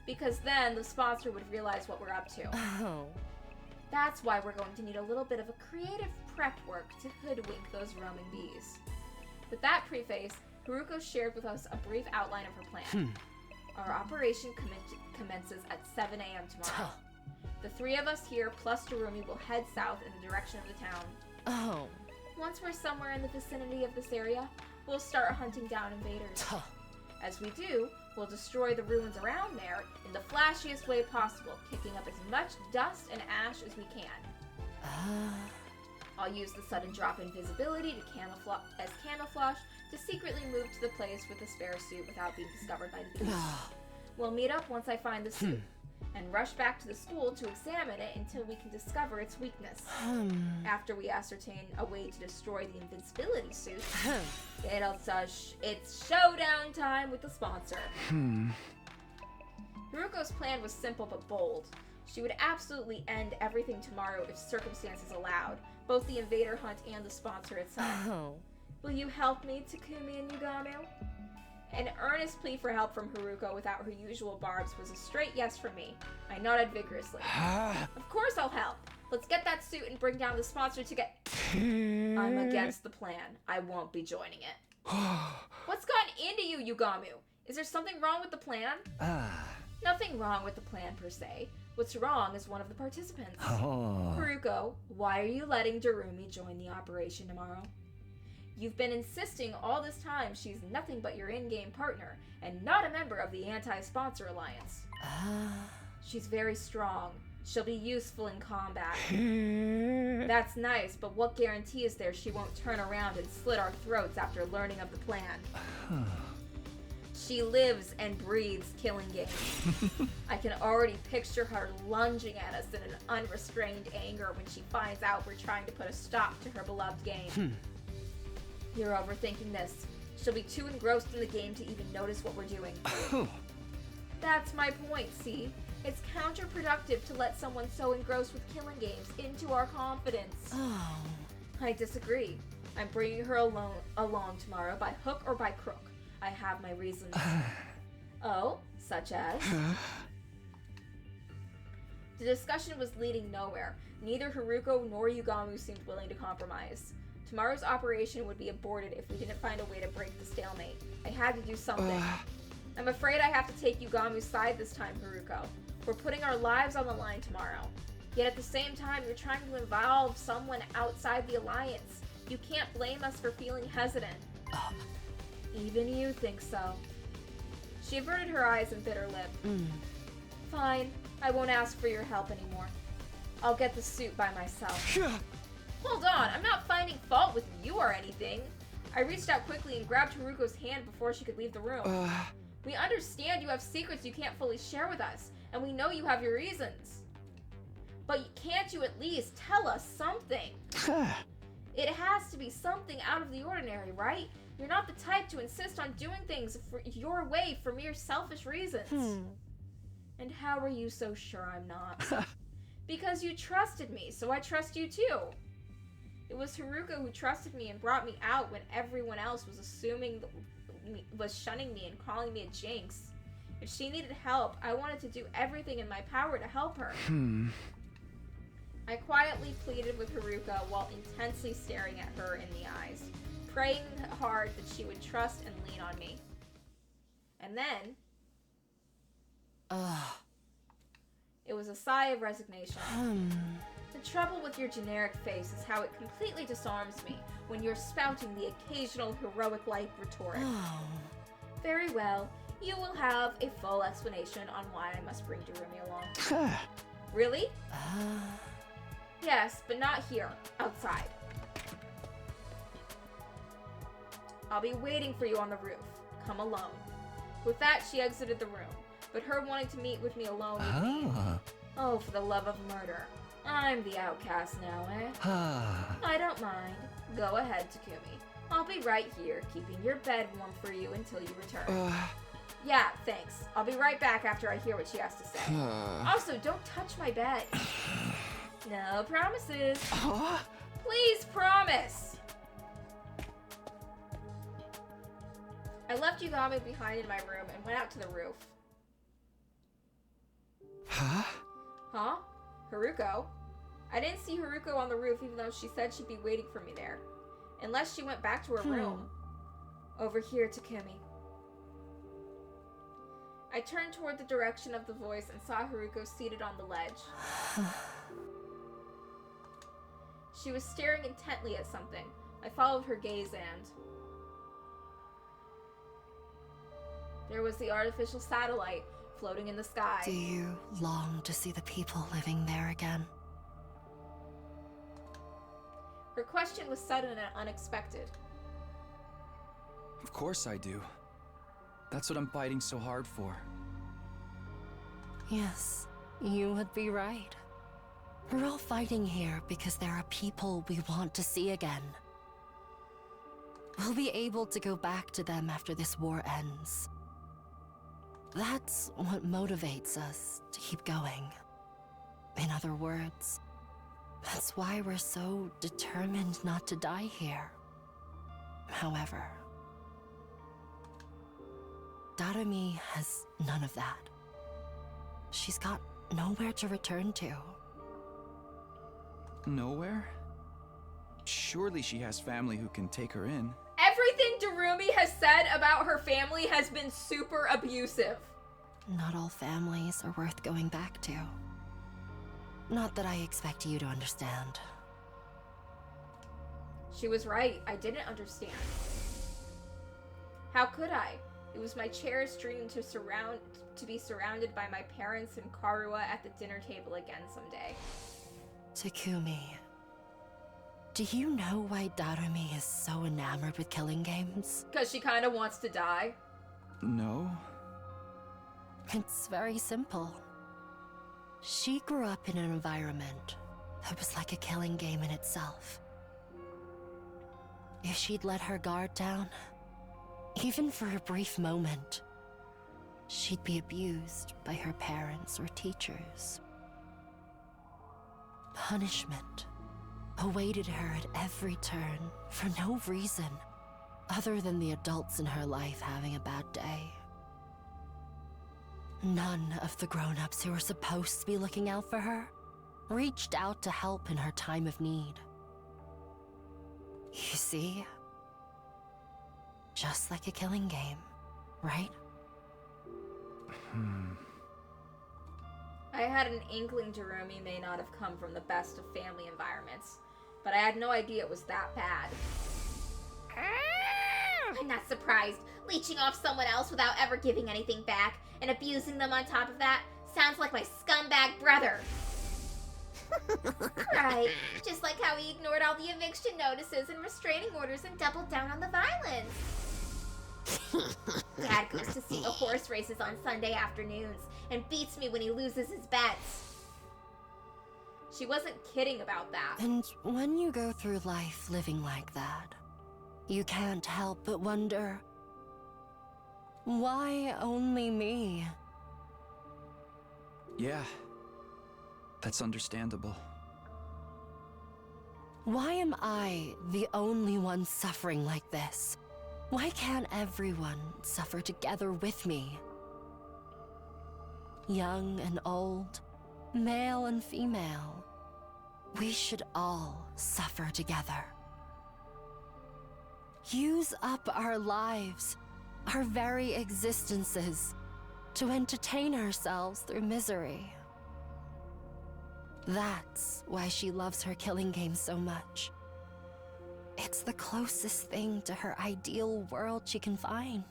Because then the sponsor would realize what we're up to. Oh. That's why we're going to need a little bit of a creative prep work to hoodwink those roaming bees. With that preface, Haruko shared with us a brief outline of her plan. Our operation commences at 7 a.m. tomorrow. The three of us here, plus Darumi, will head south in the direction of the town. Oh. Once we're somewhere in the vicinity of this area, we'll start hunting down invaders. As we do, we'll destroy the ruins around there in the flashiest way possible, kicking up as much dust and ash as we can. I'll use the sudden drop in visibility to camouflage to secretly move to the place with the spare suit without being discovered by the bees. We'll meet up once I find the suit, and rush back to the school to examine it until we can discover its weakness. After we ascertain a way to destroy the invincibility suit, it's showdown time with the sponsor. Haruko's plan was simple but bold. She would absolutely end everything tomorrow if circumstances allowed, both the invader hunt and the sponsor itself. Oh. Will you help me, Takumi and Yugamo? An earnest plea for help from Haruko without her usual barbs was a straight yes from me. I nodded vigorously. Of course I'll help. Let's get that suit and bring down the sponsor to get... I'm against the plan. I won't be joining it. What's gotten into you, Yugamu? Is there something wrong with the plan? Nothing wrong with the plan per se. What's wrong is one of the participants. Haruko, why are you letting Darumi join the operation tomorrow? You've been insisting all this time she's nothing but your in-game partner, and not a member of the Anti-Sponsor Alliance. She's very strong. She'll be useful in combat. That's nice, but what guarantee is there she won't turn around and slit our throats after learning of the plan? She lives and breathes killing games. I can already picture her lunging at us in an unrestrained anger when she finds out we're trying to put a stop to her beloved game. You're overthinking this. She'll be too engrossed in the game to even notice what we're doing. That's my point, see? It's counterproductive to let someone so engrossed with killing games into our confidence. I disagree. I'm bringing her along tomorrow by hook or by crook. I have my reasons. Oh, such as? The discussion was leading nowhere. Neither Haruko nor Yugamu seemed willing to compromise. Tomorrow's operation would be aborted if we didn't find a way to break the stalemate. I had to do something. I'm afraid I have to take Yugamu's side this time, Haruko. We're putting our lives on the line tomorrow. Yet at the same time, you're trying to involve someone outside the Alliance. You can't blame us for feeling hesitant. Even you think so. She averted her eyes and bit her lip. Fine, I won't ask for your help anymore. I'll get the suit by myself. Hold on, I'm not finding fault with you or anything. I reached out quickly and grabbed Haruko's hand before she could leave the room. We understand you have secrets you can't fully share with us, and we know you have your reasons. But can't you at least tell us something? It has to be something out of the ordinary, right? You're not the type to insist on doing things your way for mere selfish reasons. And how are you so sure I'm not? Because you trusted me, so I trust you too. It was Haruko who trusted me and brought me out when everyone else was assuming shunning me and calling me a jinx. If she needed help, I wanted to do everything in my power to help her. I quietly pleaded with Haruka while intensely staring at her in the eyes, praying hard that she would trust and lean on me. And then... It was a sigh of resignation. The trouble with your generic face is how it completely disarms me when you're spouting the occasional heroic-like rhetoric. Very well, you will have a full explanation on why I must bring Darumi along. Really? Yes, but not here. Outside. I'll be waiting for you on the roof. Come alone. With that, she exited the room, but her wanting to meet with me alone would mean... Oh, for the love of murder. I'm the outcast now, eh? I don't mind. Go ahead, Takumi. I'll be right here, keeping your bed warm for you until you return. Yeah, thanks. I'll be right back after I hear what she has to say. Also, don't touch my bed. No promises. Please promise. I left Yugami behind in my room and went out to the roof. Huh? Haruko? I didn't see Haruko on the roof even though she said she'd be waiting for me there. Unless she went back to her room. Over here, Takumi. I turned toward the direction of the voice and saw Haruko seated on the ledge. She was staring intently at something. I followed her gaze and... There was the artificial satellite floating in the sky. Do you long to see the people living there again? Her question was sudden and unexpected. Of course I do. That's what I'm fighting so hard for. Yes, you would be right. We're all fighting here because there are people we want to see again. We'll be able to go back to them after this war ends. That's what motivates us to keep going. In other words, that's why we're so determined not to die here. However, Darumi has none of that. She's got nowhere to return to. Nowhere? Surely she has family who can take her in. Everything Darumi has said about her family has been super abusive. Not all families are worth going back to. Not that I expect you to understand. She was right. I didn't understand. How could I? It was my cherished dream to be surrounded by my parents and Karua at the dinner table again someday. Takumi, do you know why Darumi is so enamored with killing games? Because she kind of wants to die. No. It's very simple. She grew up in an environment that was like a killing game in itself. If she'd let her guard down, even for a brief moment, she'd be abused by her parents or teachers. Punishment awaited her at every turn for no reason other than the adults in her life having a bad day. None of the grown-ups who were supposed to be looking out for her reached out to help in her time of need. You see? Just like a killing game, right? I had an inkling Darumi may not have come from the best of family environments, but I had no idea it was that bad. I'm not surprised. Leeching off someone else without ever giving anything back and abusing them on top of that sounds like my scumbag brother. Right, just like how he ignored all the eviction notices and restraining orders and doubled down on the violence. Dad goes to see the horse races on Sunday afternoons and beats me when he loses his bets. She wasn't kidding about that. And when you go through life living like that, you can't help but wonder, why only me? Yeah, that's understandable. Why am I the only one suffering like this? Why can't everyone suffer together with me? Young and old, male and female, we should all suffer together. Use up our lives, our very existences, to entertain ourselves through misery. That's why she loves her killing game so much. It's the closest thing to her ideal world she can find.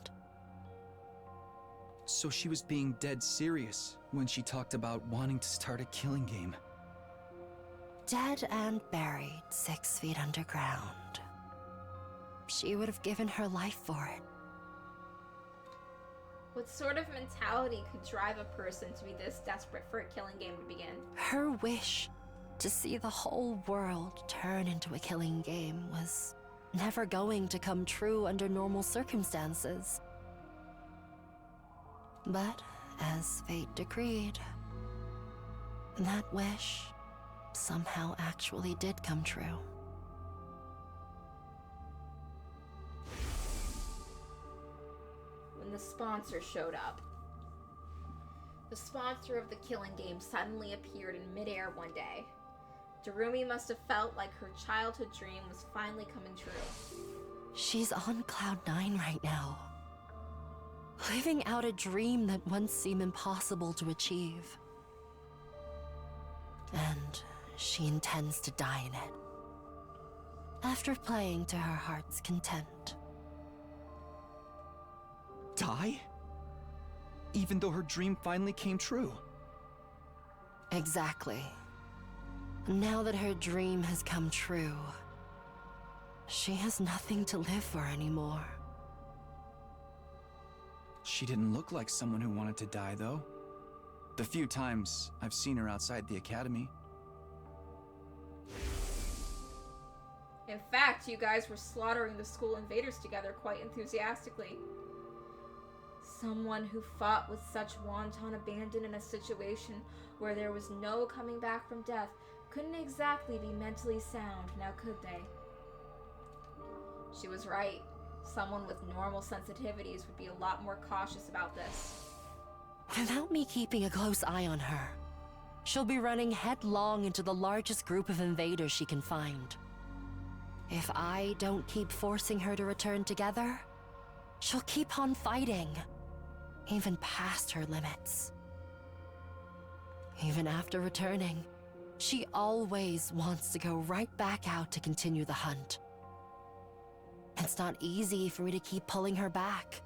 So she was being dead serious when she talked about wanting to start a killing game. Dead and buried 6 feet underground. She would have given her life for it. What sort of mentality could drive a person to be this desperate for a killing game to begin? Her wish to see the whole world turn into a killing game was never going to come true under normal circumstances. But as fate decreed, that wish somehow actually did come true. When the sponsor showed up. The sponsor of the killing game suddenly appeared in midair one day. Darumi must have felt like her childhood dream was finally coming true. She's on Cloud 9 right now, living out a dream that once seemed impossible to achieve. And she intends to die in it, after playing to her heart's content. Die? Even though her dream finally came true? Exactly. Now that her dream has come true, she has nothing to live for anymore. She didn't look like someone who wanted to die, though. The few times I've seen her outside the academy. In fact, you guys were slaughtering the school invaders together quite enthusiastically. Someone who fought with such wanton abandon in a situation where there was no coming back from death couldn't exactly be mentally sound, now could they? She was right. Someone with normal sensitivities would be a lot more cautious about this. Without me keeping a close eye on her, she'll be running headlong into the largest group of invaders she can find. If I don't keep forcing her to return together, she'll keep on fighting, even past her limits. Even after returning, she always wants to go right back out to continue the hunt. It's not easy for me to keep pulling her back.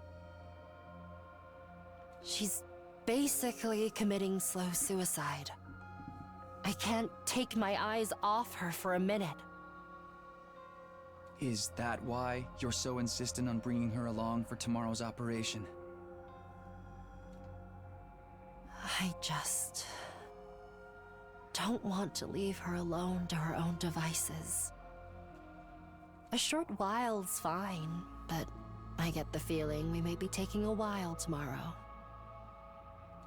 She's basically committing slow suicide. I can't take my eyes off her for a minute. Is that why you're so insistent on bringing her along for tomorrow's operation? I just don't want to leave her alone to her own devices. A short while's fine, but I get the feeling we may be taking a while tomorrow.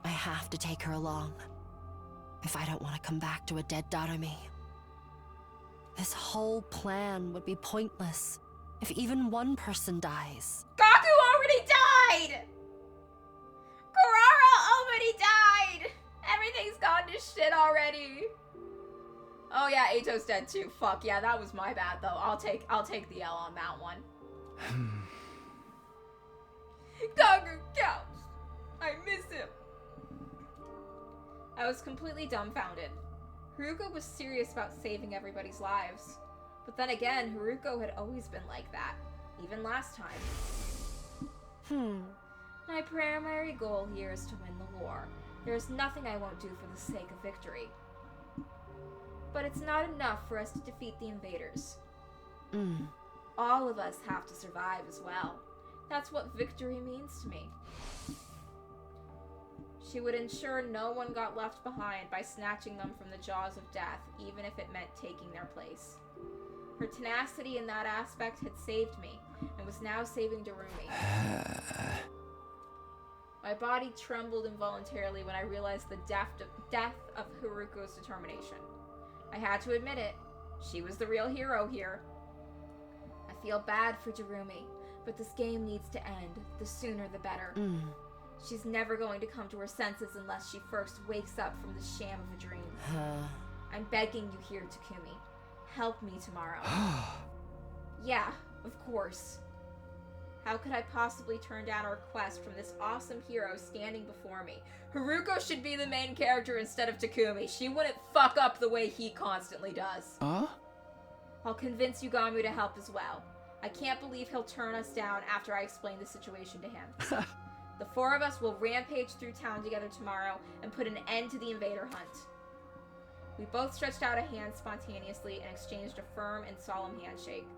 I have to take her along, if I don't want to come back to a dead Darumi. This whole plan would be pointless if even one person dies. Gaku already died! Kurara already died! Everything's gone to shit already. Oh yeah, Ato's dead too. Fuck yeah, that was my bad though. I'll take the L on that one. Gaku counts. I miss him. I was completely dumbfounded. Haruko was serious about saving everybody's lives. But then again, Haruko had always been like that. Even last time. My primary goal here is to win the war. There is nothing I won't do for the sake of victory. But it's not enough for us to defeat the invaders. All of us have to survive as well. That's what victory means to me. She would ensure no one got left behind by snatching them from the jaws of death, even if it meant taking their place. Her tenacity in that aspect had saved me, and was now saving Darumi. My body trembled involuntarily when I realized the depth of Haruko's determination. I had to admit it. She was the real hero here. I feel bad for Darumi, But this game needs to end. The sooner the better. She's never going to come to her senses unless she first wakes up from the sham of a dream. I'm begging you here, Takumi. Help me tomorrow. Yeah, of course. How could I possibly turn down a request from this awesome hero standing before me? Haruko should be the main character instead of Takumi. She wouldn't fuck up the way he constantly does. I'll convince Yugamu to help as well. I can't believe he'll turn us down after I explain the situation to him. The four of us will rampage through town together tomorrow and put an end to the invader hunt. We both stretched out a hand spontaneously and exchanged a firm and solemn handshake.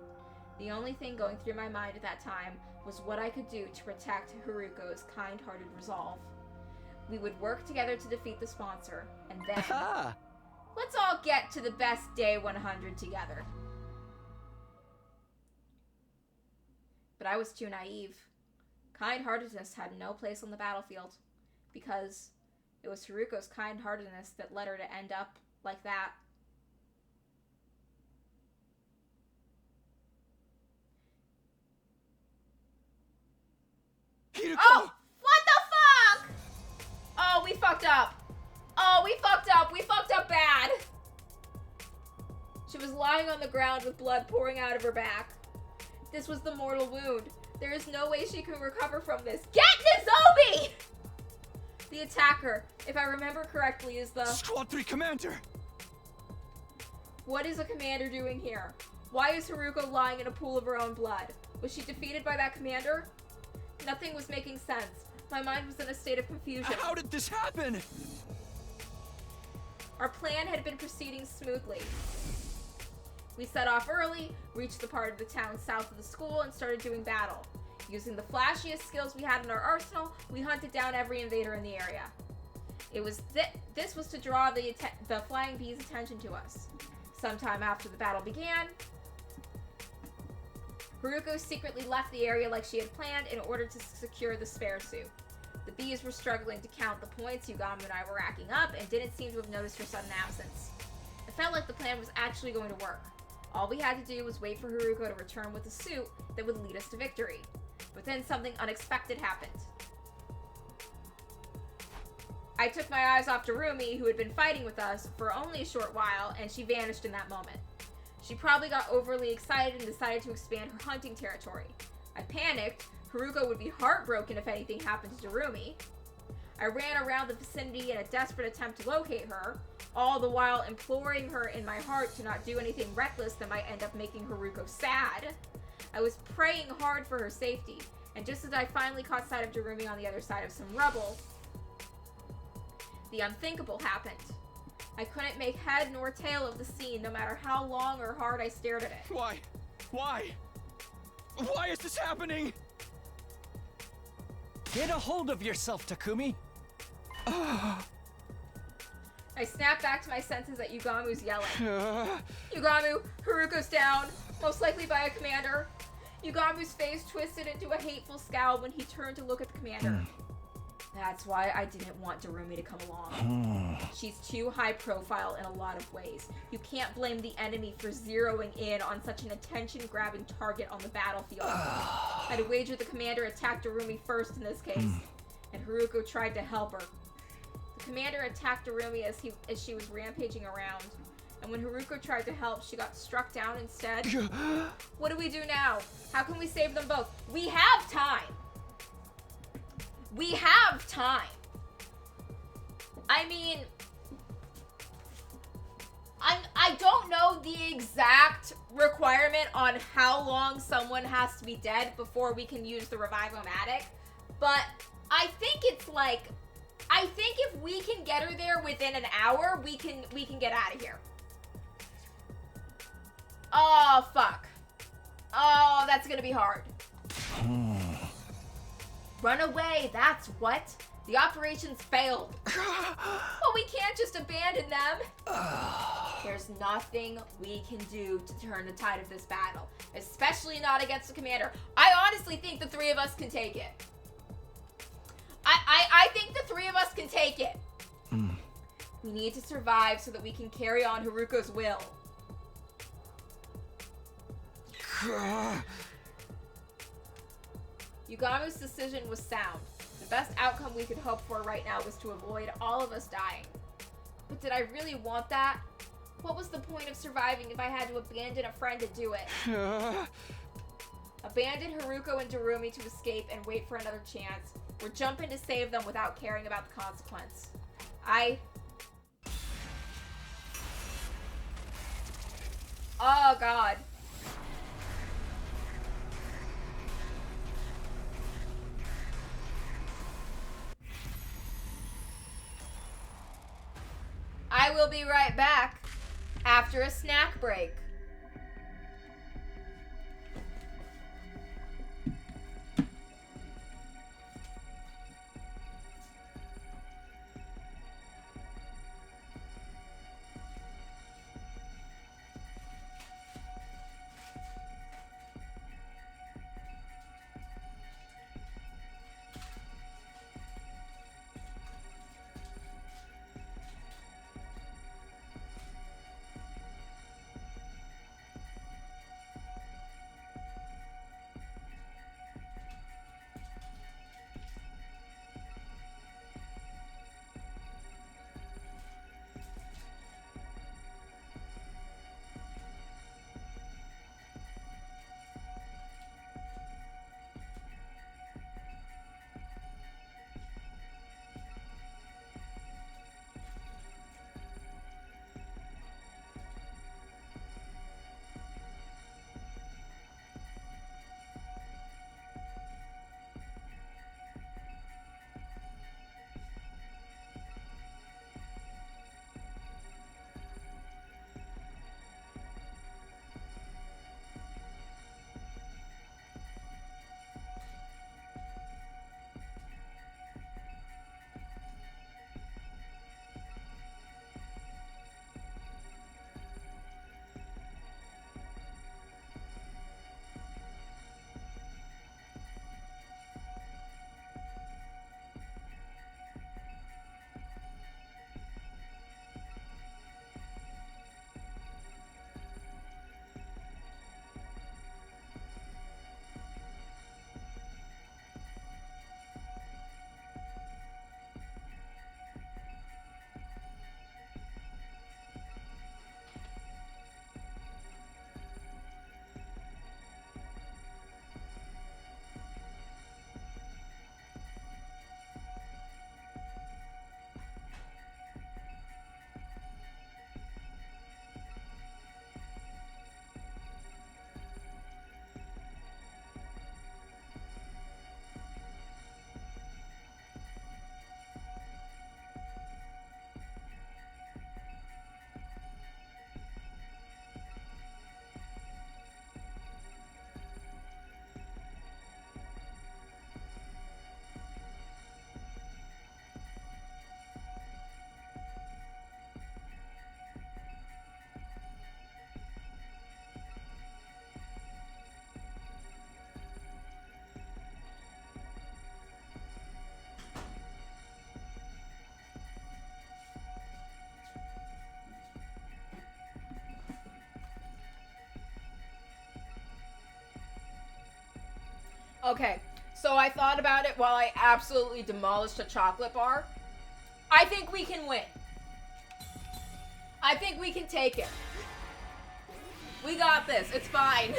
The only thing going through my mind at that time was what I could do to protect Haruko's kind-hearted resolve. We would work together to defeat the sponsor, and then let's all get to the best day 100 together. But I was too naive. Kind-heartedness had no place on the battlefield, because it was Haruko's kind-heartedness that led her to end up like that. Oh! What the fuck? Oh, we fucked up. Oh, we fucked up. We fucked up bad. She was lying on the ground with blood pouring out of her back. This was the mortal wound. There is no way she can recover from this. Get Nozomi! The attacker, if I remember correctly, is the... Squad 3 commander! What is a commander doing here? Why is Haruko lying in a pool of her own blood? Was she defeated by that commander? Nothing was making sense. My mind was in a state of confusion. How did this happen? Our plan had been proceeding smoothly. We set off early, reached the part of the town south of the school, and started doing battle. Using the flashiest skills we had in our arsenal, we hunted down every invader in the area. This was to draw the Flying Bee's attention to us. Sometime after the battle began, Haruko secretly left the area like she had planned in order to secure the spare suit. The bees were struggling to count the points Yugamu and I were racking up and didn't seem to have noticed her sudden absence. It felt like the plan was actually going to work. All we had to do was wait for Haruko to return with a suit that would lead us to victory. But then something unexpected happened. I took my eyes off Darumi, who had been fighting with us for only a short while, and she vanished in that moment. She probably got overly excited and decided to expand her hunting territory. I panicked. Haruko would be heartbroken if anything happened to Darumi. I ran around the vicinity in a desperate attempt to locate her, all the while imploring her in my heart to not do anything reckless that might end up making Haruko sad. I was praying hard for her safety, and just as I finally caught sight of Darumi on the other side of some rubble, the unthinkable happened. I couldn't make head nor tail of the scene, no matter how long or hard I stared at it. Why? Why? Why is this happening? Get a hold of yourself, Takumi. I snapped back to my senses at Yugamu's yelling. Yugamu, Haruko's down, most likely by a commander. Yugamu's face twisted into a hateful scowl when he turned to look at the commander. That's why I didn't want Darumi to come along. She's too high profile in a lot of ways. You can't blame the enemy for zeroing in on such an attention-grabbing target on the battlefield. I'd wager the commander attacked Darumi first in this case, and Haruko tried to help her. The commander attacked Darumi as she was rampaging around, and when Haruko tried to help, she got struck down instead. What do we do now? How can we save them both? We have time! We have time. I mean, I don't know the exact requirement on how long someone has to be dead before we can use the Revive-O-Matic, but I think it's like, I think if we can get her there within an hour, we can get out of here. Oh, fuck. Oh, that's gonna be hard. Run away, that's what. The operations failed. But we can't just abandon them. There's nothing we can do to turn the tide of this battle, especially not against the commander. I honestly think the three of us can take it. I think the three of us can take it. We need to survive so that we can carry on Haruko's will. Yugamu's decision was sound. The best outcome we could hope for right now was to avoid all of us dying. But did I really want that? What was the point of surviving if I had to abandon a friend to do it? Abandon Haruko and Darumi to escape and wait for another chance, or jump in to save them without caring about the consequence. Oh god. I will be right back after a snack break. Okay, so I thought about it while I absolutely demolished a chocolate bar. I think we can win. I think we can take it. We got this. It's fine.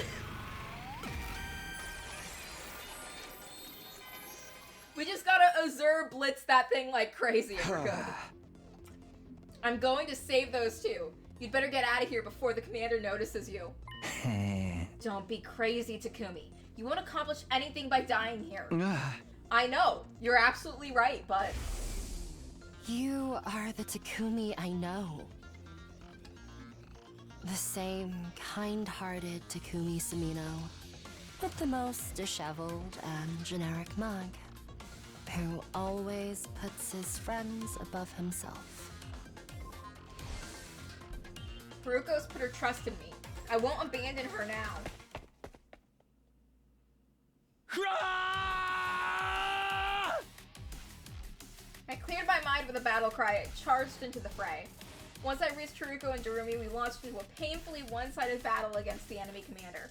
We just gotta Azure Blitz that thing like crazy and we're good. I'm going to save those two. You'd better get out of here before the commander notices you. Don't be crazy, Takumi. You won't accomplish anything by dying here. I know. You're absolutely right, but... You are the Takumi I know. The same kind-hearted Takumi Sumino, with the most disheveled and generic mug, who always puts his friends above himself. Haruko's put her trust in me. I won't abandon her now. I cleared my mind with a battle cry and charged into the fray. Once I reached Haruko and Darumi, we launched into a painfully one-sided battle against the enemy commander.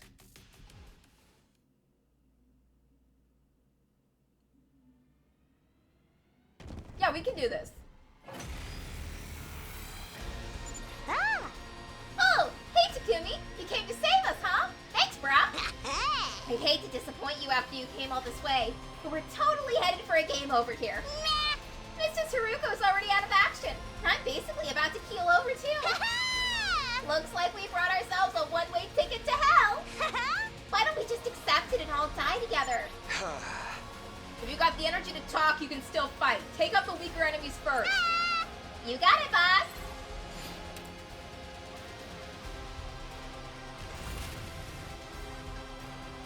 Yeah, we can do this. Ah! Oh, hey Takumi! You came to save us, huh? Thanks, brah! I'd hate to disappoint you after you came all this way, but we're totally headed for a game over here. Mr. Taruko's already out of action, and I'm basically about to keel over too. Looks like we brought ourselves a one-way ticket to hell. Why don't we just accept it and all die together? If you got the energy to talk, you can still fight. Take out the weaker enemies first. You got it, boss!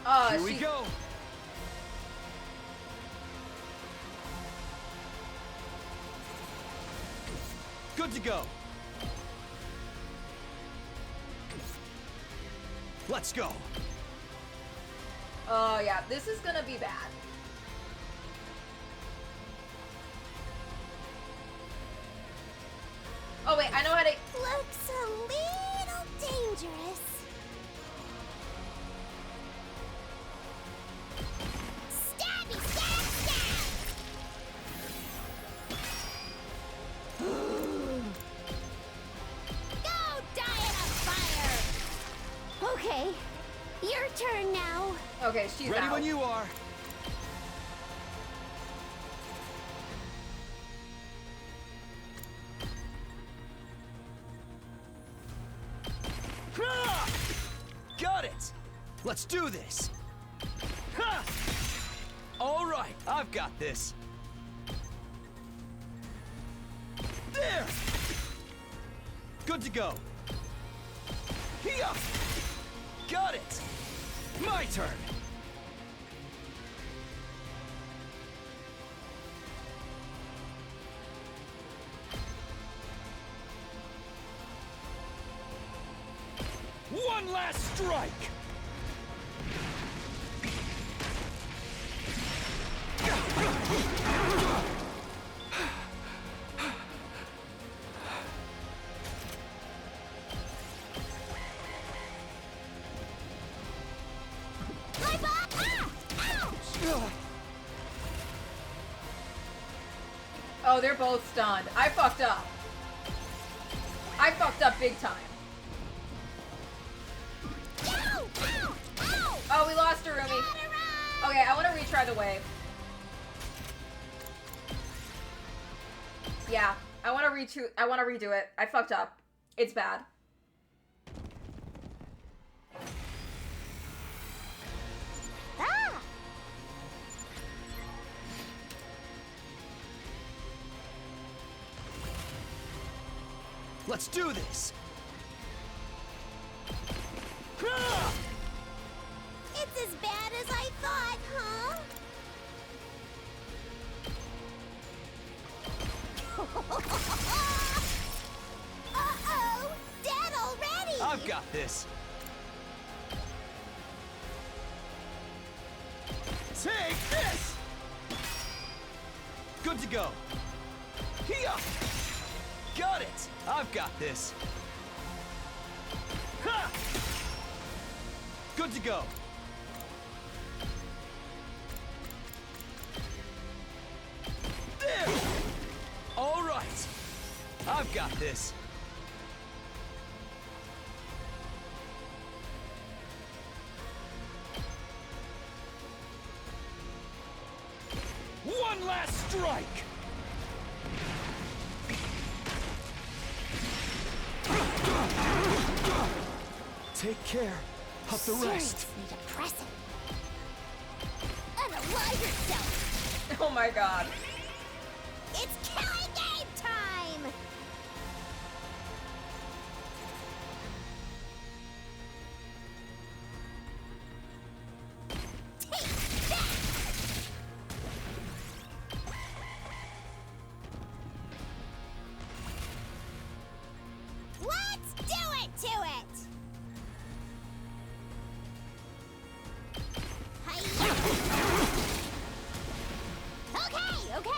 Oh, Here we go. Good to go. Let's go. Oh, yeah, this is gonna be bad. Oh, wait, I know how to... Looks a little dangerous. Stabby, stab, stab! Go die in a fire! Okay, your turn now. Okay, she's Ready out. when you are. Ha! Got it. Let's do this. Ha! All right, I've got this. There. Good to go. Here. Got it. My turn. One last strike. My butt! Ah! Ouch! Oh, they're both stunned. I fucked up. I fucked up big time. Ow! Ow! Ow! Oh, we lost Arumi. Gotta run! Okay, I want to retry the wave. Yeah, I want to redo it. I fucked up. It's bad. Ah! Let's do this. Ha! It's as bad as I thought, huh? Uh-oh! Dead already! I've got this. Take this! Good to go. Here! Got it! I've got this. Ha! Good to go. There! All right. I've got this. One last strike! Take care of the rest. Seriously depressing. Unalive yourself! Oh my god. It's killing game time! Take that! Let's do it to it! Hi-ya! Okay, okay!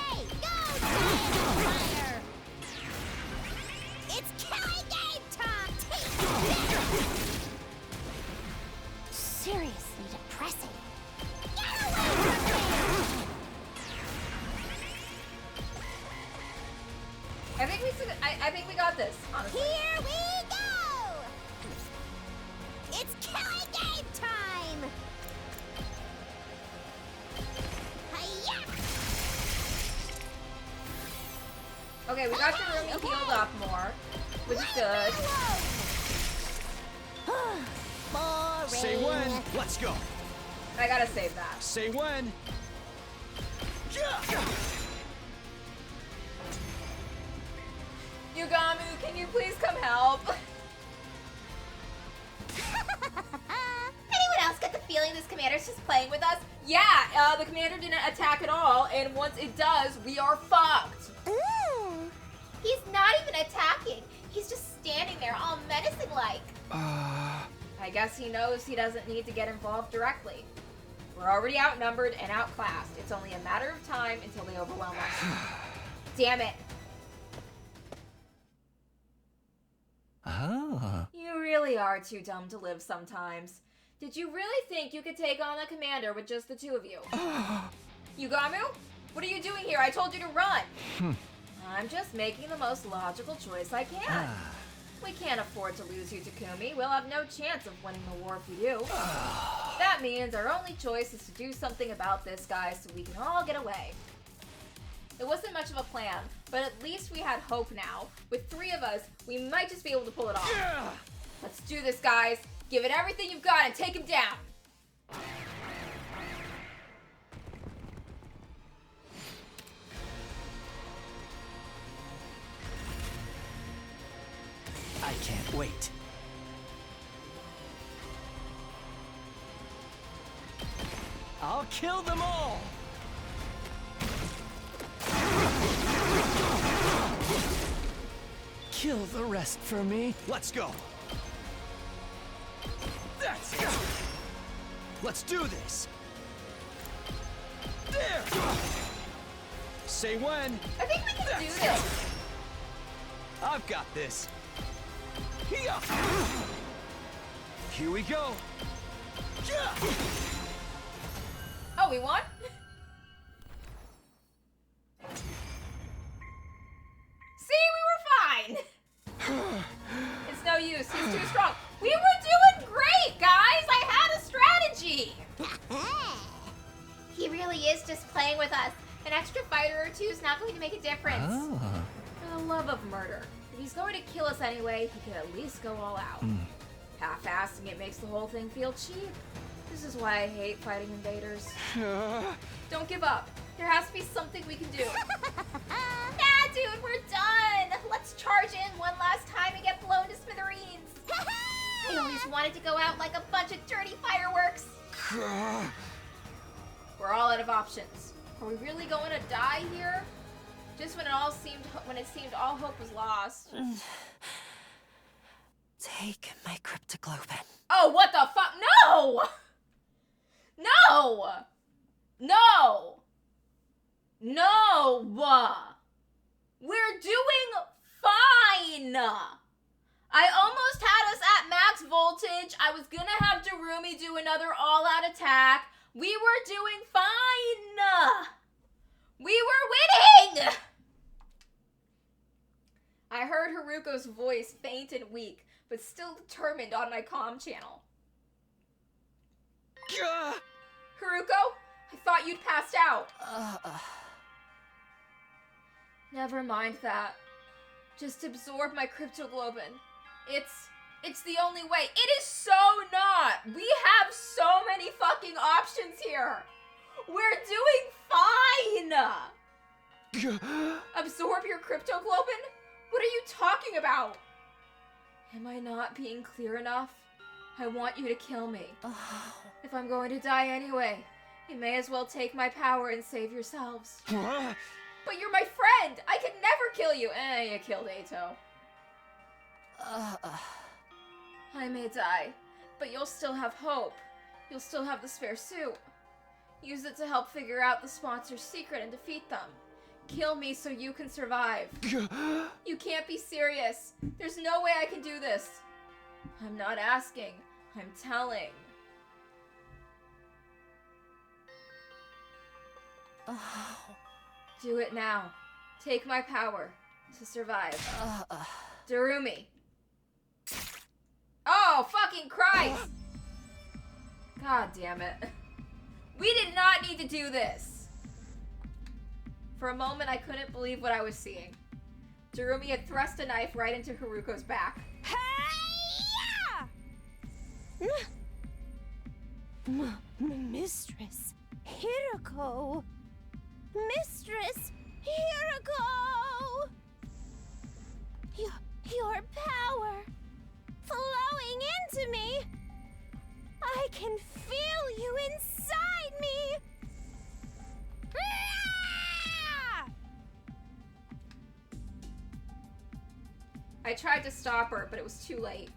I think we got this, honestly. Here we go! It's killing game time! Hi-ya! Okay, we got Darumi healed up more, which is good. Boring. Say when. Let's go. I gotta save that. Say when. Yugamu, can you please come help? Anyone else get the feeling this commander's just playing with us? Yeah, the commander didn't attack at all, and once it does, we are fucked. He's not even attacking. He's just standing there all menacing-like. I guess he knows he doesn't need to get involved directly. We're already outnumbered and outclassed. It's only a matter of time until they overwhelm us. Damn it. Ah. You really are too dumb to live sometimes. Did you really think you could take on the commander with just the two of you? Yugamu? What are you doing here? I told you to run. I'm just making the most logical choice I can. We can't afford to lose you, Takumi. We'll have no chance of winning the war if we do. That means our only choice is to do something about this guy so we can all get away. It wasn't much of a plan, but at least we had hope now. With 3 of us, we might just be able to pull it off. Let's do this, guys. Give it everything you've got and take him down. I can't wait. I'll kill them all! Kill the rest for me. Let's go. That's it. Let's do this. There. Say when. I think we can do this. I've got this. Here we go. Oh, we won? See, we were fine. It's no use. He's too strong. We were doing great, guys. I had a strategy. He really is just playing with us. An extra fighter or two is not going to make a difference. For the love of murder. If he's going to kill us anyway, he could at least go all out. Half-assing it makes the whole thing feel cheap. This is why I hate fighting invaders. Don't give up. There has to be something we can do. Nah, dude, we're done. Let's charge in one last time and get blown to smithereens. I always wanted to go out like a bunch of dirty fireworks. We're all out of options. Are we really going to die here? Just when it seemed all hope was lost. Take my cryptoglobin. Oh, what the fuck? No! No! No! No! We're doing fine! I almost had us at max voltage. I was gonna have Darumi do another all-out attack. We were doing fine! We were winning! I heard Haruko's voice faint and weak, but still determined on my comm channel. Haruko, I thought you'd passed out. Never mind that. Just absorb my cryptoglobin. It's the only way. It is so not. We have so many fucking options here. We're doing fine. Absorb your cryptoglobin? What are you talking about? Am I not being clear enough? I want you to kill me. If I'm going to die anyway, you may as well take my power and save yourselves. But you're my friend! I could never kill you! You killed Ato. I may die, but you'll still have hope. You'll still have the spare suit. Use it to help figure out the sponsor's secret and defeat them. Kill me so you can survive. You can't be serious. There's no way I can do this. I'm not asking. I'm telling. Do it now. Take my power. to survive. Darumi. Oh, fucking Christ! God damn it. We did not need to do this. For a moment, I couldn't believe what I was seeing. Darumi had thrust a knife right into Haruko's back. Mistress Hiroko! Mistress Hiroko! Your power flowing into me! I can feel you inside me! I tried to stop her, but it was too late.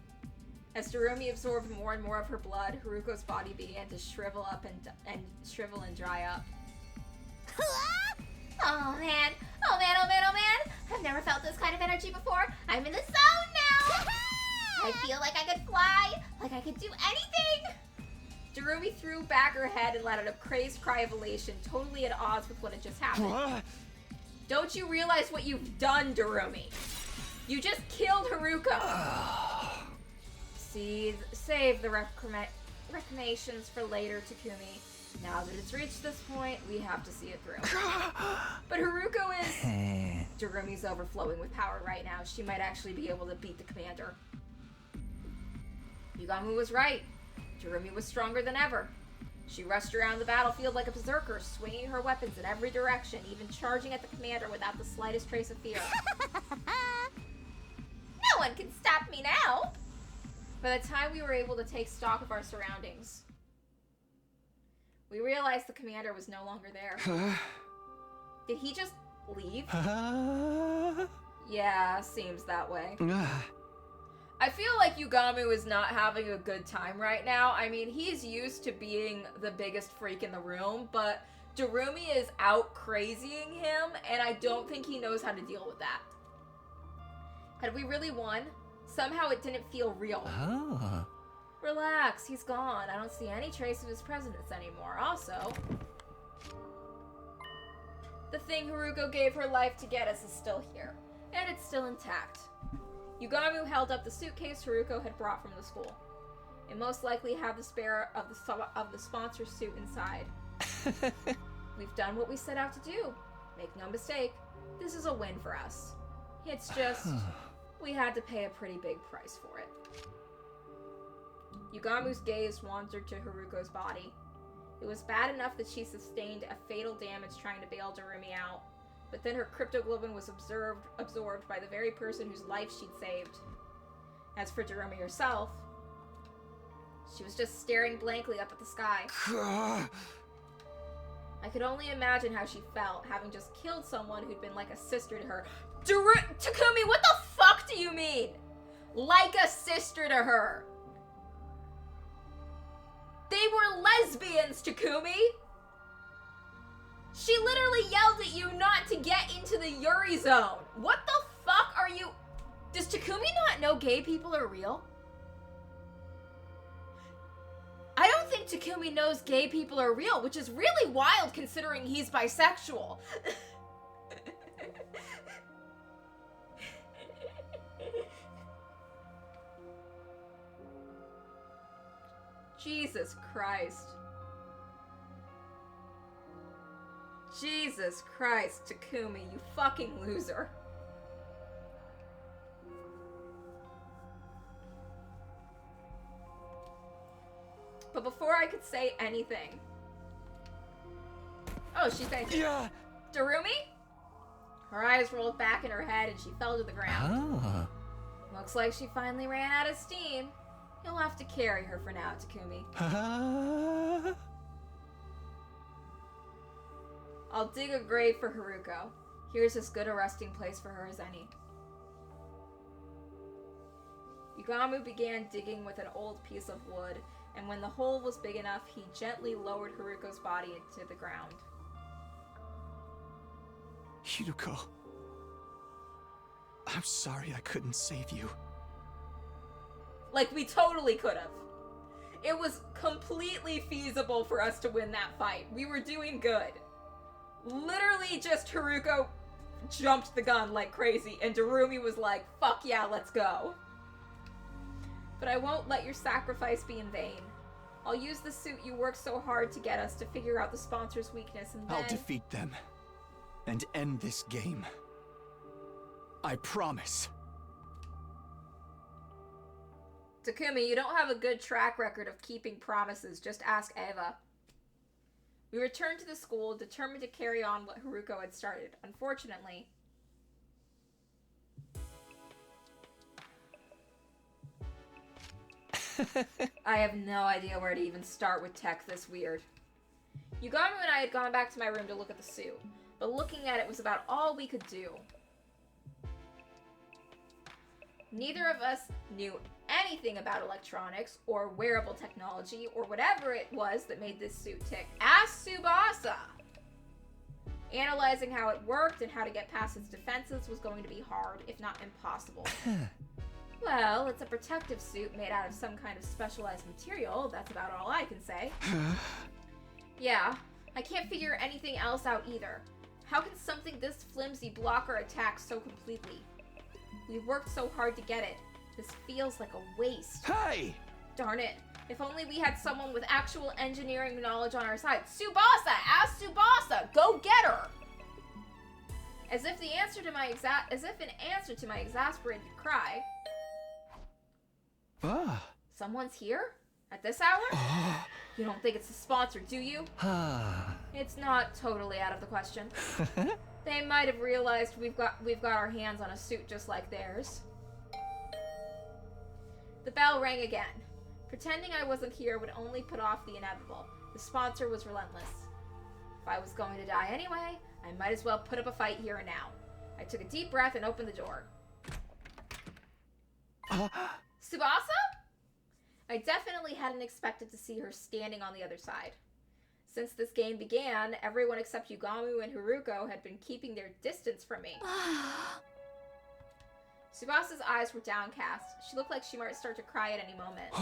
As Darumi absorbed more and more of her blood, Haruko's body began to shrivel up and shrivel and dry up. Oh man. Oh man, oh man, oh man. I've never felt this kind of energy before. I'm in the zone now. I feel like I could fly, like I could do anything. Darumi threw back her head and let out a crazed cry of elation, totally at odds with what had just happened. Don't you realize what you've done, Darumi? You just killed Haruko. Save the reclamations for later, Takumi. Now that it's reached this point, we have to see it through. But Haruko is... Darumi's overflowing with power right now. She might actually be able to beat the commander. Yugamu was right. Darumi was stronger than ever. She rushed around the battlefield like a berserker, swinging her weapons in every direction, even charging at the commander without the slightest trace of fear. No one can stop me now. By the time we were able to take stock of our surroundings, we realized the commander was no longer there. Did he just leave? Yeah, seems that way. I feel like Yugamu is not having a good time right now. I mean, he's used to being the biggest freak in the room, but Darumi is out crazying him, and I don't think he knows how to deal with that. Had we really won? Somehow it didn't feel real. Relax, he's gone. I don't see any trace of his presence anymore. Also, the thing Haruko gave her life to get us is still here, and it's still intact. Yugamu held up the suitcase Haruko had brought from the school. It most likely had the spare of the sponsor suit inside. We've done what we set out to do. Make no mistake, this is a win for us. It's just, we had to pay a pretty big price for it. Yugamu's gaze wandered to Haruko's body. It was bad enough that she sustained a fatal damage trying to bail Darumi out, but then her cryptoglobin was absorbed by the very person whose life she'd saved. As for Darumi herself, she was just staring blankly up at the sky. I could only imagine how she felt, having just killed someone who'd been like a sister to her. Takumi, what the fuck do you mean? Like a sister to her? They were lesbians, Takumi! She literally yelled at you not to get into the Yuri zone. What the fuck are you... Does Takumi not know gay people are real? I don't think Takumi knows gay people are real, which is really wild considering he's bisexual. Jesus Christ. Jesus Christ, Takumi, you fucking loser. But before I could say anything... Oh, she's thinking. Yeah. Darumi? Her eyes rolled back in her head and she fell to the ground. Looks like she finally ran out of steam. You'll have to carry her for now, Takumi. I'll dig a grave for Haruko. Here's as good a resting place for her as any. Yugamu began digging with an old piece of wood, and when the hole was big enough, he gently lowered Haruko's body into the ground. Hiruko. I'm sorry I couldn't save you. Like, we totally could have. It was completely feasible for us to win that fight. We were doing good. Literally just Haruko jumped the gun like crazy, and Darumi was like, fuck yeah, let's go. But I won't let your sacrifice be in vain. I'll use the suit you worked so hard to get us to figure out the sponsor's weakness, and then... I'll defeat them and end this game. I promise. Takumi, you don't have a good track record of keeping promises. Just ask Eva. We returned to the school, determined to carry on what Haruko had started. Unfortunately... I have no idea where to even start with tech this weird. Yugami and I had gone back to my room to look at the suit, but looking at it was about all we could do. Neither of us knew anything about electronics or wearable technology or whatever it was that made this suit tick. Ask Tsubasa! Analyzing how it worked and how to get past its defenses was going to be hard, if not impossible. Well, it's a protective suit made out of some kind of specialized material. That's about all I can say. Yeah, I can't figure anything else out either. How can something this flimsy block our attacks so completely? We worked so hard to get it. This feels like a waste. Hey! Darn it. If only we had someone with actual engineering knowledge on our side. Tsubasa! Ask Tsubasa! Go get her! As if an answer to my exasperated cry. Someone's here? At this hour? You don't think it's the sponsor, do you? It's not totally out of the question. They might have realized we've got our hands on a suit just like theirs. The bell rang again. Pretending I wasn't here would only put off the inevitable. The sponsor was relentless. If I was going to die anyway, I might as well put up a fight here and now. I took a deep breath and opened the door. Tsubasa? I definitely hadn't expected to see her standing on the other side. Since this game began, everyone except Yugami and Haruko had been keeping their distance from me. Tsubasa's eyes were downcast. She looked like she might start to cry at any moment.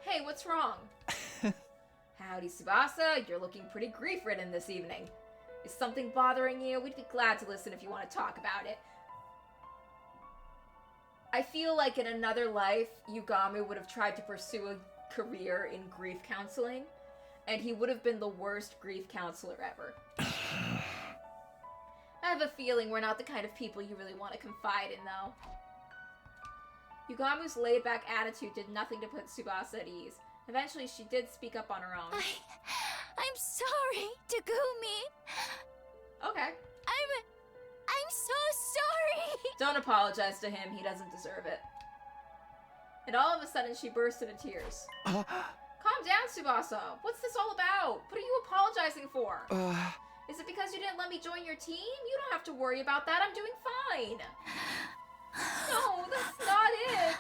Hey, what's wrong? Howdy, Tsubasa. You're looking pretty grief-ridden this evening. Is something bothering you? We'd be glad to listen if you want to talk about it. I feel like in another life, Yugami would have tried to pursue a career in grief counseling, and he would have been the worst grief counselor ever. I have a feeling we're not the kind of people you really want to confide in, though. Yugami's laid-back attitude did nothing to put Tsubasa at ease. Eventually, she did speak up on her own. I'm sorry, Takumi. Okay. I'm so sorry. Don't apologize to him. He doesn't deserve it. And all of a sudden, she burst into tears. Calm down, Tsubasa. What's this all about? What are you apologizing for? Is it because you didn't let me join your team? You don't have to worry about that. I'm doing fine. No, that's not it.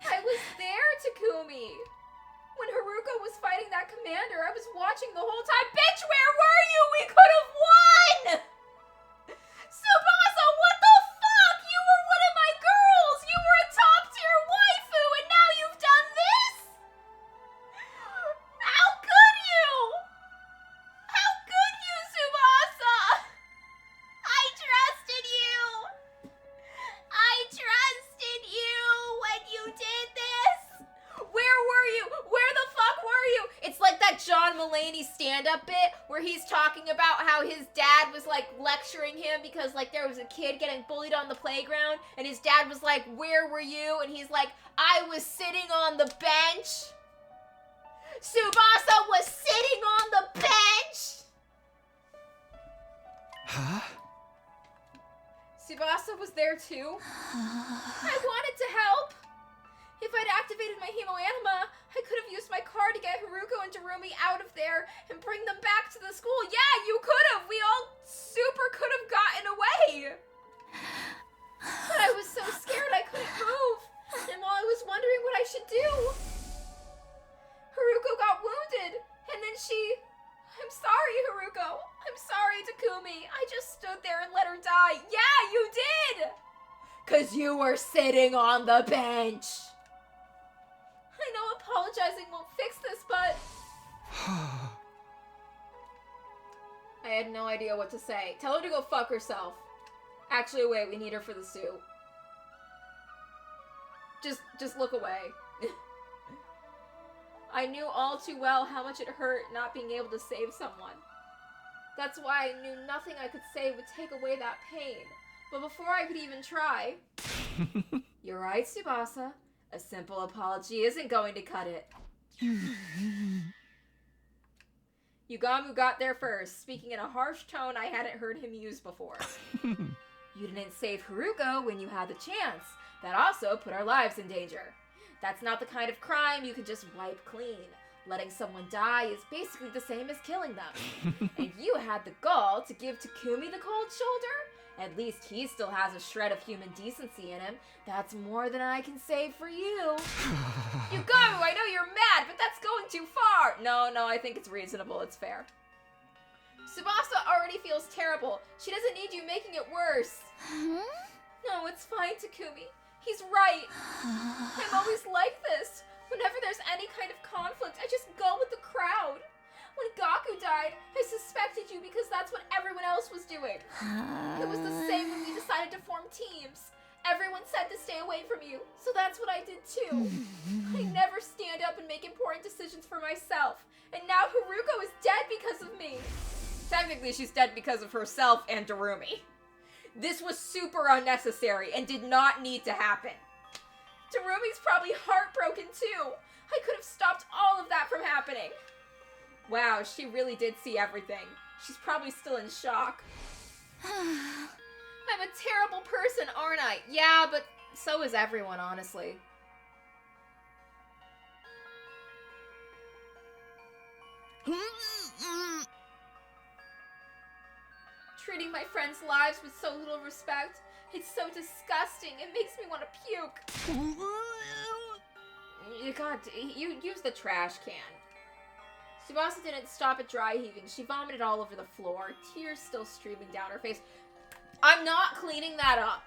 I was there, Takumi. When Haruko was fighting that commander, I was watching the whole time. Bitch, where were you? We could have won! Tsubasa, what the fuck? You were one of my girls! You were a top-tier waifu, and now you've done this? How could you? How could you, Tsubasa? I trusted you! I trusted you when you did this! Where were you? Where the fuck were you? It's like that John Mulaney stand-up bit where he's talking about how his dad was like lecturing him because like there was a kid getting bullied on the playground and his dad was like, where were you? And he's like, I was sitting on the bench. Tsubasa was sitting on the bench. Huh? Tsubasa was there too. I wanted to help. If I'd activated my hemoanima, I could have used my car to get Haruko and Darumi out of there and bring them back to the school. Yeah, you could have. We all super could have gotten away. But I was so scared I couldn't move. And while I was wondering what I should do, Haruko got wounded. And then I'm sorry, Haruko. I'm sorry, Takumi. I just stood there and let her die. Yeah, you did. 'Cause you were sitting on the bench. I know apologizing won't fix this, but... I had no idea what to say. Tell her to go fuck herself. Actually, wait, we need her for the suit. Just look away. I knew all too well how much it hurt not being able to save someone. That's why I knew nothing I could say would take away that pain. But before I could even try... You're right, Tsubasa. A simple apology isn't going to cut it. Yugamu got there first, speaking in a harsh tone I hadn't heard him use before. You didn't save Haruko when you had the chance. That also put our lives in danger. That's not the kind of crime you can just wipe clean. Letting someone die is basically the same as killing them. And you had the gall to give Takumi the cold shoulder? At least he still has a shred of human decency in him. That's more than I can say for you. Yugamu, I know you're mad, but that's going too far. No, I think it's reasonable. It's fair. Tsubasa already feels terrible. She doesn't need you making it worse. No, it's fine, Takumi. He's right. I'm always like this. Whenever there's any kind of conflict, I just go with the crowd. When Gaku died, I suspected you because that's what everyone else was doing. It was the same when we decided to form teams. Everyone said to stay away from you, so that's what I did too. I never stand up and make important decisions for myself, and now Haruko is dead because of me. Technically, she's dead because of herself and Darumi. This was super unnecessary and did not need to happen. Darumi's probably heartbroken too. I could have stopped all of that from happening. Wow, she really did see everything. She's probably still in shock. I'm a terrible person, aren't I? Yeah, but so is everyone, honestly. Treating my friends' lives with so little respect. It's so disgusting. It makes me want to puke. You use the trash can. Tsubasa didn't stop at dry heaving. She vomited all over the floor, tears still streaming down her face. I'm not cleaning that up.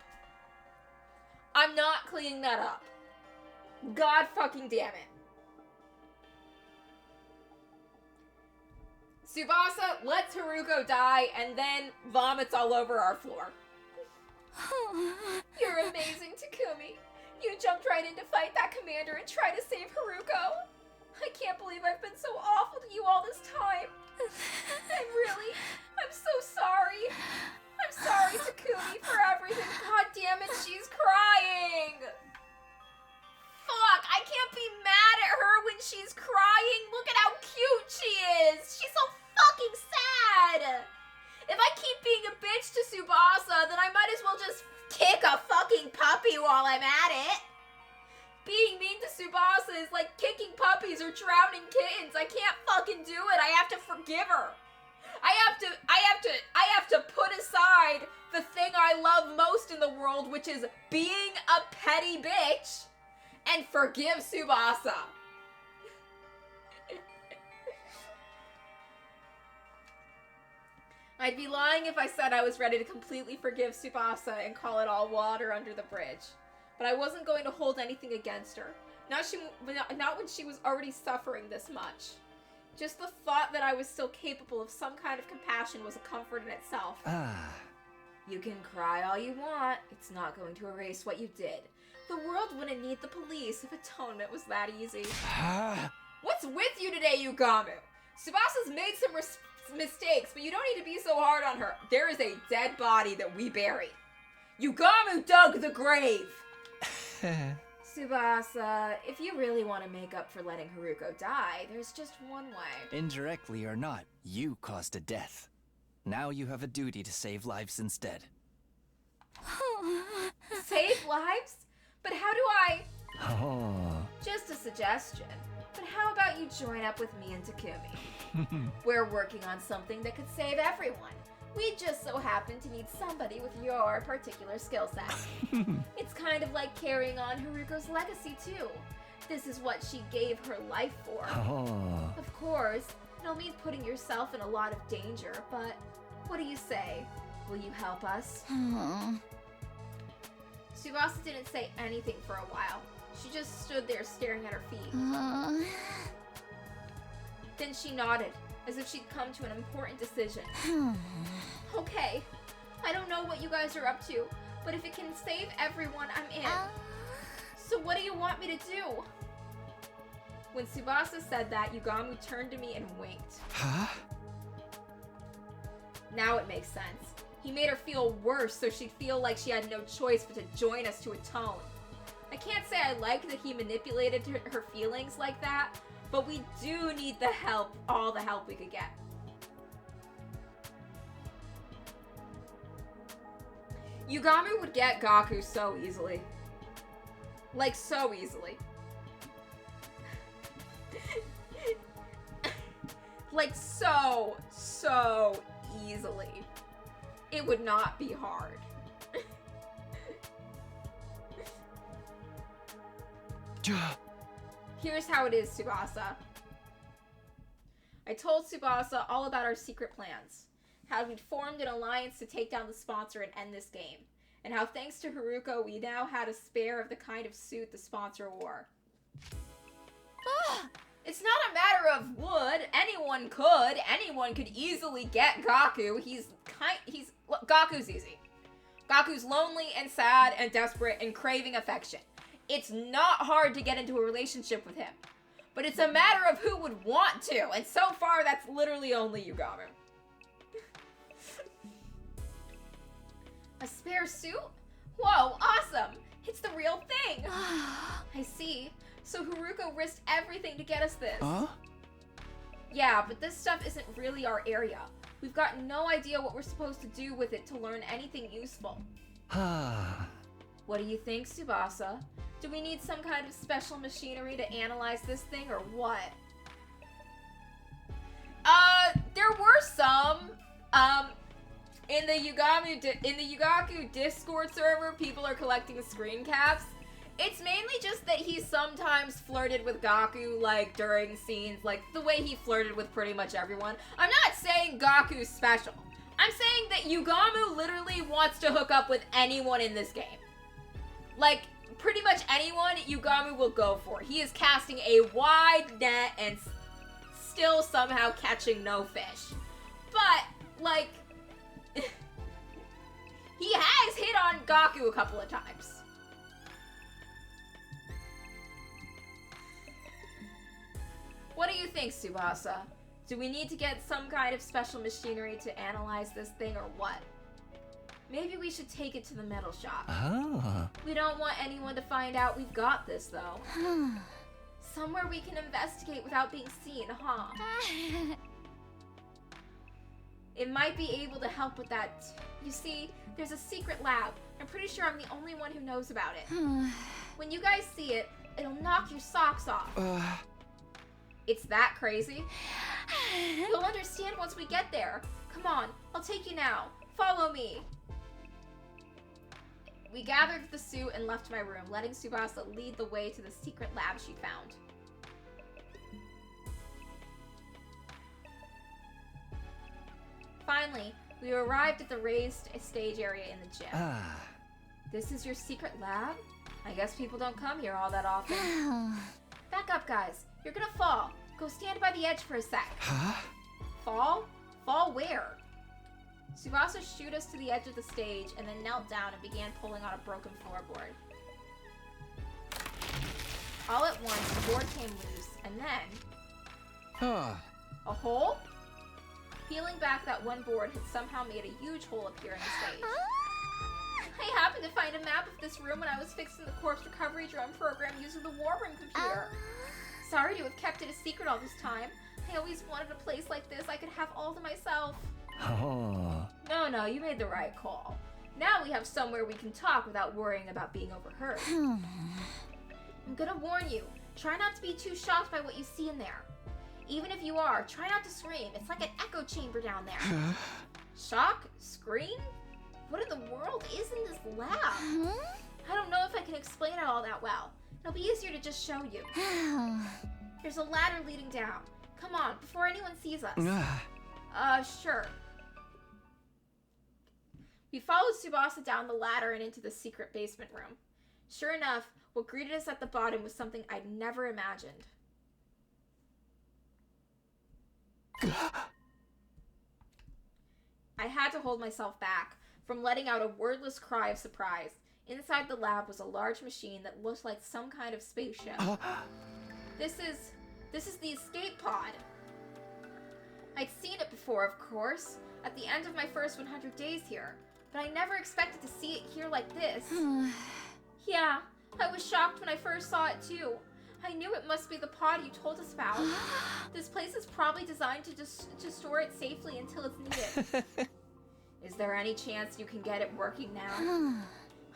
I'm not cleaning that up. God fucking damn it. Tsubasa lets Haruko die and then vomits all over our floor. You're amazing, Takumi. You jumped right in to fight that commander and try to save Haruko. I can't believe I've been so awful to you all this time. I'm so sorry. I'm sorry, Takumi, for everything. God damn it, she's crying. Fuck, I can't be mad at her when she's crying. Look at how cute she is. She's so fucking sad. If I keep being a bitch to Tsubasa, then I might as well just kick a fucking puppy while I'm at it. Being mean to Tsubasa is like kicking puppies or drowning kittens. I can't fucking do it. I have to forgive her. I have to put aside the thing I love most in the world, which is being a petty bitch, and forgive Tsubasa. I'd be lying if I said I was ready to completely forgive Tsubasa and call it all water under the bridge. But I wasn't going to hold anything against her. Not when she was already suffering this much. Just the thought that I was still capable of some kind of compassion was a comfort in itself. You can cry all you want. It's not going to erase what you did. The world wouldn't need the police if atonement was that easy. What's with you today, Yugamu? Tsubasa's made some mistakes, but you don't need to be so hard on her. There is a dead body that we buried. Yugamu dug the grave! Tsubasa, if you really want to make up for letting Haruko die, there's just one way. Indirectly or not, you caused a death. Now you have a duty to save lives instead. Save lives? But how do I... Oh. Just a suggestion. But how about you join up with me and Takumi? We're working on something that could save everyone. We just so happen to need somebody with your particular skill set. It's kind of like carrying on Haruko's legacy too. This is what she gave her life for. Oh. Of course, it'll mean putting yourself in a lot of danger, but what do you say? Will you help us? Tsubasa didn't say anything for a while. She just stood there staring at her feet. Then she nodded, as if she'd come to an important decision. Okay, I don't know what you guys are up to, but if it can save everyone, I'm in. So what do you want me to do? When Tsubasa said that, Yugami turned to me and winked. Huh? Now it makes sense. He made her feel worse so she'd feel like she had no choice but to join us to atone. I can't say I like that he manipulated her feelings like that, but we do need the help, all the help we could get. Yugami would get Gaku so easily. Like, so easily. Like, so easily. It would not be hard. Here's how it is, Tsubasa. I told Tsubasa all about our secret plans. How we'd formed an alliance to take down the sponsor and end this game. And how thanks to Haruko, we now had a spare of the kind of suit the sponsor wore. It's not a matter of would. Anyone could easily get Gaku. Gaku's easy. Gaku's lonely and sad and desperate and craving affection. It's not hard to get into a relationship with him. But it's a matter of who would want to, and so far that's literally only Yugami. A spare suit? Whoa, awesome! It's the real thing! I see. So Haruko risked everything to get us this. Huh? Yeah, but this stuff isn't really our area. We've got no idea what we're supposed to do with it to learn anything useful. What do you think, Tsubasa? Do we need some kind of special machinery to analyze this thing, or what? There were some. In the Yugaku Discord server, people are collecting screen caps. It's mainly just that he sometimes flirted with Gaku, like, during scenes, like, the way he flirted with pretty much everyone. I'm not saying Gaku's special. I'm saying that Yugami literally wants to hook up with anyone in this game. Like, pretty much anyone Yugami will go for. He is casting a wide net and still somehow catching no fish. But, like, he has hit on Gaku a couple of times. What do you think, Tsubasa? Do we need to get some kind of special machinery to analyze this thing, or what? Maybe we should take it to the metal shop. We don't want anyone to find out we've got this, though. Somewhere we can investigate without being seen, huh? It might be able to help with that. You see, there's a secret lab. I'm pretty sure I'm the only one who knows about it. When you guys see it, it'll knock your socks off. It's that crazy? You'll understand once we get there. Come on, I'll take you now. Follow me. We gathered the suit and left my room, letting Tsubasa lead the way to the secret lab she found. Finally, we arrived at the raised stage area in the gym. This is your secret lab? I guess people don't come here all that often. Back up, guys. You're gonna fall. Go stand by the edge for a sec. Fall? Fall where? Tsubasa shooed us to the edge of the stage and then knelt down and began pulling on a broken floorboard. All at once, the board came loose, and then... a hole? Peeling back that one board had somehow made a huge hole appear in the stage. I happened to find a map of this room when I was fixing the corpse recovery drone program using the war room computer. Sorry to have kept it a secret all this time. I always wanted a place like this I could have all to myself. No, you made the right call. Now we have somewhere we can talk without worrying about being overheard. I'm gonna warn you, try not to be too shocked by what you see in there. Even if you are, try not to scream. It's like an echo chamber down there. Shock? Scream? What in the world is in this lab? I don't know if I can explain it all that well. It'll be easier to just show you. There's a ladder leading down. Come on, before anyone sees us. Sure. We followed Tsubasa down the ladder and into the secret basement room. Sure enough, what greeted us at the bottom was something I'd never imagined. I had to hold myself back from letting out a wordless cry of surprise. Inside the lab was a large machine that looked like some kind of spaceship. This is the escape pod. I'd seen it before, of course, at the end of my first 100 days here, but I never expected to see it here like this. Yeah, I was shocked when I first saw it too. I knew it must be the pod you told us about. This place is probably designed to store it safely until it's needed. Is there any chance you can get it working now?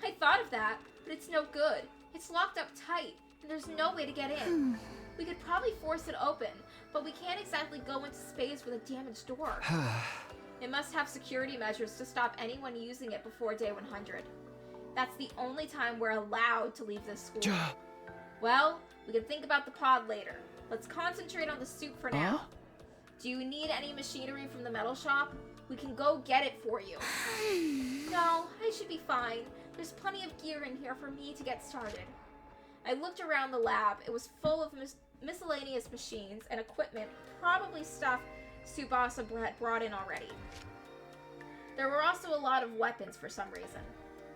I thought of that, but it's no good. It's locked up tight, and there's no way to get in. We could probably force it open, but we can't exactly go into space with a damaged door. It must have security measures to stop anyone using it before day 100. That's the only time we're allowed to leave this school. Well, we can think about the pod later. Let's concentrate on the suit for now. Do you need any machinery from the metal shop? We can go get it for you. No, I should be fine. There's plenty of gear in here for me to get started. I looked around the lab. It was full of miscellaneous machines and equipment, probably stuff Tsubasa brought in already. There were also a lot of weapons for some reason.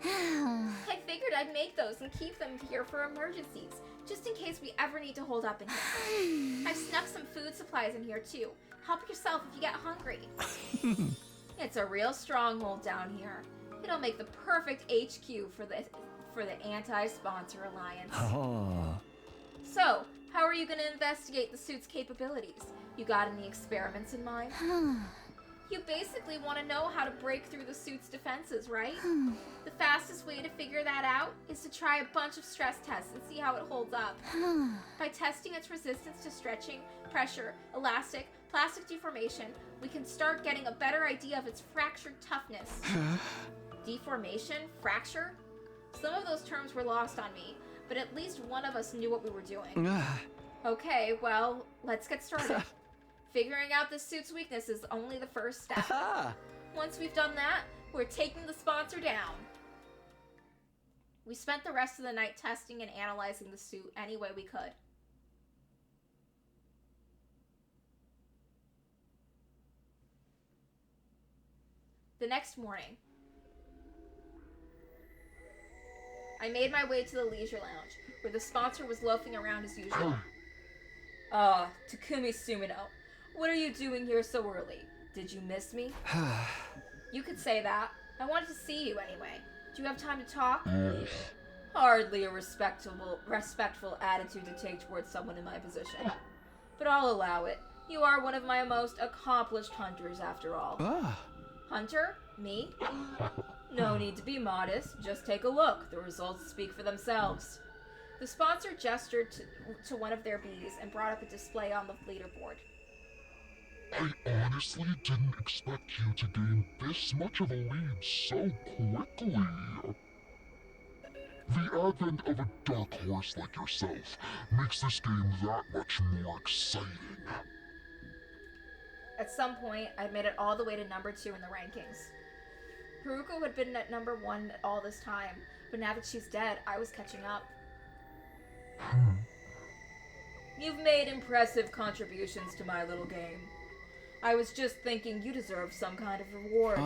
I figured I'd make those and keep them here for emergencies, just in case we ever need to hold up in here. I've snuck some food supplies in here too. Help yourself if you get hungry. It's a real stronghold down here. It'll make the perfect HQ for the Anti-Sponsor Alliance. So, how are you going to investigate the suit's capabilities? You got any experiments in mind? You basically want to know how to break through the suit's defenses, right? The fastest way to figure that out is to try a bunch of stress tests and see how it holds up. By testing its resistance to stretching, pressure, plastic deformation, we can start getting a better idea of its fractured toughness. Deformation? Fracture? Some of those terms were lost on me, but at least one of us knew what we were doing. Okay, well, let's get started. Figuring out this suit's weakness is only the first step. Once we've done that, we're taking the sponsor down. We spent the rest of the night testing and analyzing the suit any way we could. The next morning, I made my way to the leisure lounge, where the sponsor was loafing around as usual. Takumi Sumino, what are you doing here so early? Did you miss me? You could say that. I wanted to see you anyway. Do you have time to talk? Hardly a respectful attitude to take towards someone in my position. But I'll allow it. You are one of my most accomplished hunters, after all. Hunter? Me? No need to be modest. Just take a look. The results speak for themselves. The sponsor gestured to one of their bees and brought up a display on the leaderboard. I honestly didn't expect you to gain this much of a lead so quickly. The advent of a dark horse like yourself makes this game that much more exciting. At some point, I'd made it all the way to number 2 in the rankings. Haruko had been at number 1 all this time, but now that she's dead, I was catching up. You've made impressive contributions to my little game. I was just thinking you deserve some kind of reward.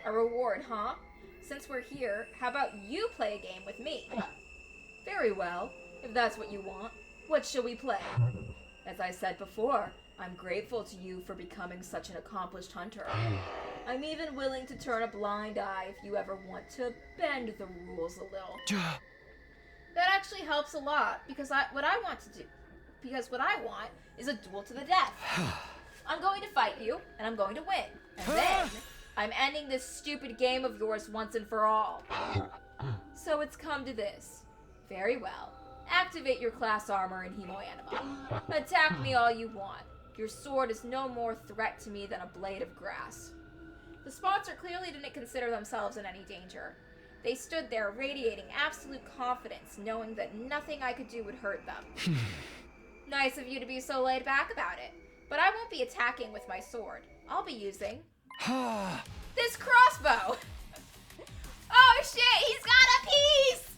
A reward, huh? Since we're here, how about you play a game with me? Very well, if that's what you want. What shall we play? As I said before, I'm grateful to you for becoming such an accomplished hunter. I'm even willing to turn a blind eye if you ever want to bend the rules a little. That actually helps a lot, because what I want is a duel to the death. I'm going to fight you, and I'm going to win. And then, I'm ending this stupid game of yours once and for all. So it's come to this. Very well. Activate your class armor and Hemoanima. Attack me all you want. Your sword is no more threat to me than a blade of grass. The sponsor clearly didn't consider themselves in any danger. They stood there radiating absolute confidence, knowing that nothing I could do would hurt them. Nice of you to be so laid back about it. But I won't be attacking with my sword. I'll be using this crossbow. Oh shit, he's got a piece!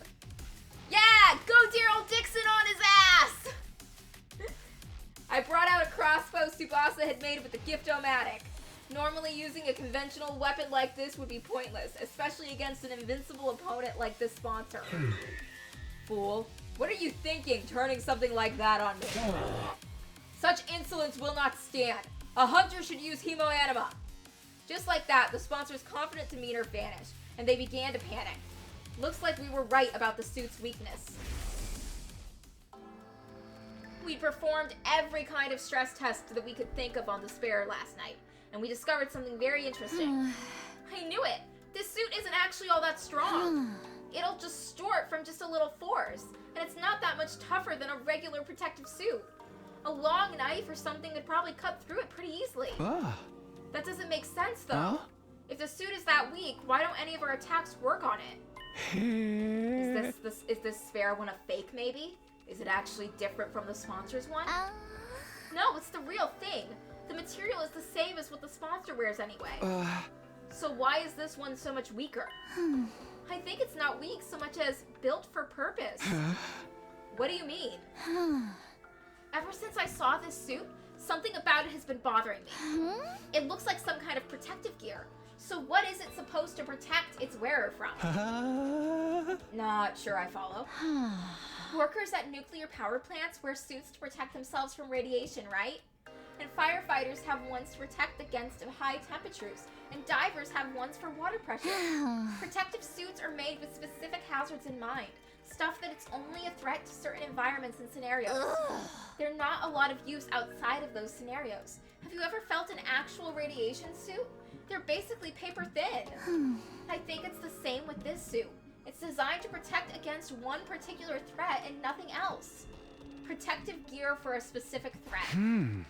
Yeah, go Daryl Dixon on his ass! I brought out a crossbow Tsubasa had made with the Gift-O-Matic. Normally using a conventional weapon like this would be pointless, especially against an invincible opponent like this sponsor. Fool, what are you thinking, turning something like that on me? Such insolence will not stand. A hunter should use Hemoanima. Just like that, the sponsor's confident demeanor vanished, and they began to panic. Looks like we were right about the suit's weakness. We performed every kind of stress test that we could think of on the spare last night, and we discovered something very interesting. I knew it! This suit isn't actually all that strong. It'll just store it from just a little force, and it's not that much tougher than a regular protective suit. A long knife or something could probably cut through it pretty easily. That doesn't make sense, though. If the suit is that weak, why don't any of our attacks work on it? Is this spare one a fake, maybe? Is it actually different from the sponsor's one? No, it's the real thing. The material is the same as what the sponsor wears anyway. So why is this one so much weaker? I think it's not weak so much as built for purpose. What do you mean? Ever since I saw this suit, something about it has been bothering me. It looks like some kind of protective gear. So what is it supposed to protect its wearer from? Not sure I follow. Workers at nuclear power plants wear suits to protect themselves from radiation, right? And firefighters have ones to protect against high temperatures, and divers have ones for water pressure. Protective suits are made with specific hazards in mind, stuff that it's only a threat to certain environments and scenarios. They're not a lot of use outside of those scenarios. Have you ever felt an actual radiation suit? They're basically paper thin. I think it's the same with this suit. It's designed to protect against one particular threat and nothing else. Protective gear for a specific threat.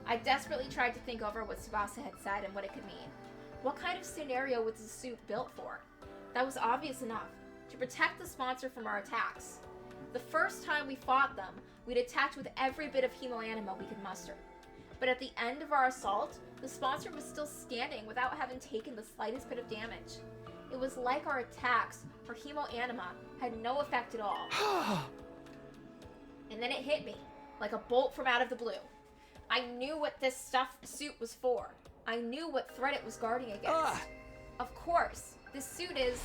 I desperately tried to think over what Tsubasa had said and what it could mean. What kind of scenario was the suit built for? That was obvious enough. To protect the sponsor from our attacks. The first time we fought them, we'd attacked with every bit of Hemoanima we could muster. But at the end of our assault, the sponsor was still standing without having taken the slightest bit of damage. It was like our attacks, or Hemoanima, had no effect at all. And then it hit me, like a bolt from out of the blue. I knew what this suit was for. I knew what threat it was guarding against. Of course, this suit is...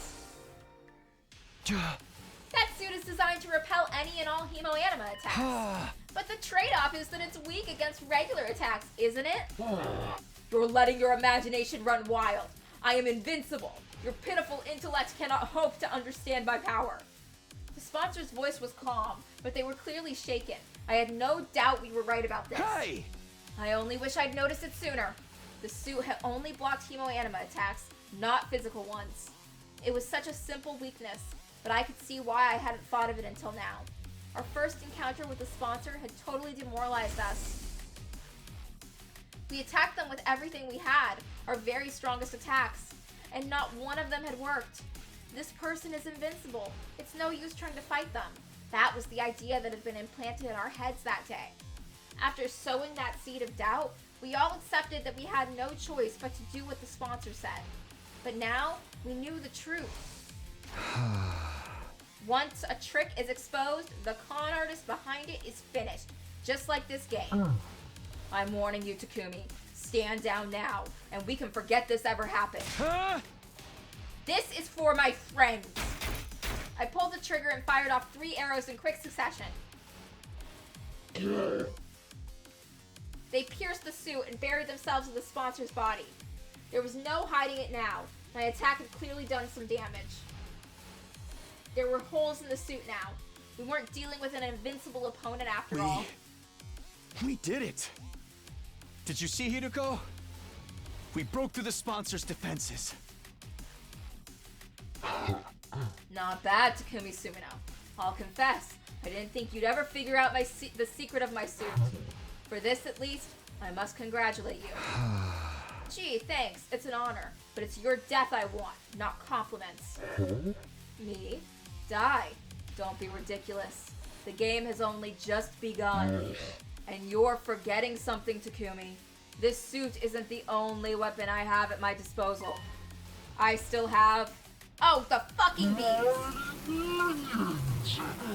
That suit is designed to repel any and all Hemoanima attacks. But the trade-off is that it's weak against regular attacks, isn't it? You're letting your imagination run wild. I am invincible. Your pitiful intellect cannot hope to understand my power. The sponsor's voice was calm, but they were clearly shaken. I had no doubt we were right about this. Hey! I only wish I'd noticed it sooner. The suit had only blocked Hemoanima attacks, not physical ones. It was such a simple weakness, but I could see why I hadn't thought of it until now. Our first encounter with the sponsor had totally demoralized us. We attacked them with everything we had, our very strongest attacks, and not one of them had worked. This person is invincible. It's no use trying to fight them. That was the idea that had been implanted in our heads that day. After sowing that seed of doubt, we all accepted that we had no choice but to do what the sponsor said. But now, we knew the truth. Once a trick is exposed, the con artist behind it is finished. Just like this game. I'm warning you, Takumi. Stand down now, and we can forget this ever happened. This is for my friends. I pulled the trigger and fired off 3 arrows in quick succession. They pierced the suit and buried themselves in the sponsor's body. There was no hiding it now. My attack had clearly done some damage. There were holes in the suit now. We weren't dealing with an invincible opponent after all. We did it! Did you see, Hiruko? We broke through the sponsor's defenses. Not bad, Takumi Sumino. I'll confess, I didn't think you'd ever figure out the secret of my suit. For this, at least, I must congratulate you. Gee, thanks. It's an honor. But it's your death I want, not compliments. Me? Die. Don't be ridiculous. The game has only just begun. And you're forgetting something, Takumi. This suit isn't the only weapon I have at my disposal. I still have... Oh, the fucking bees!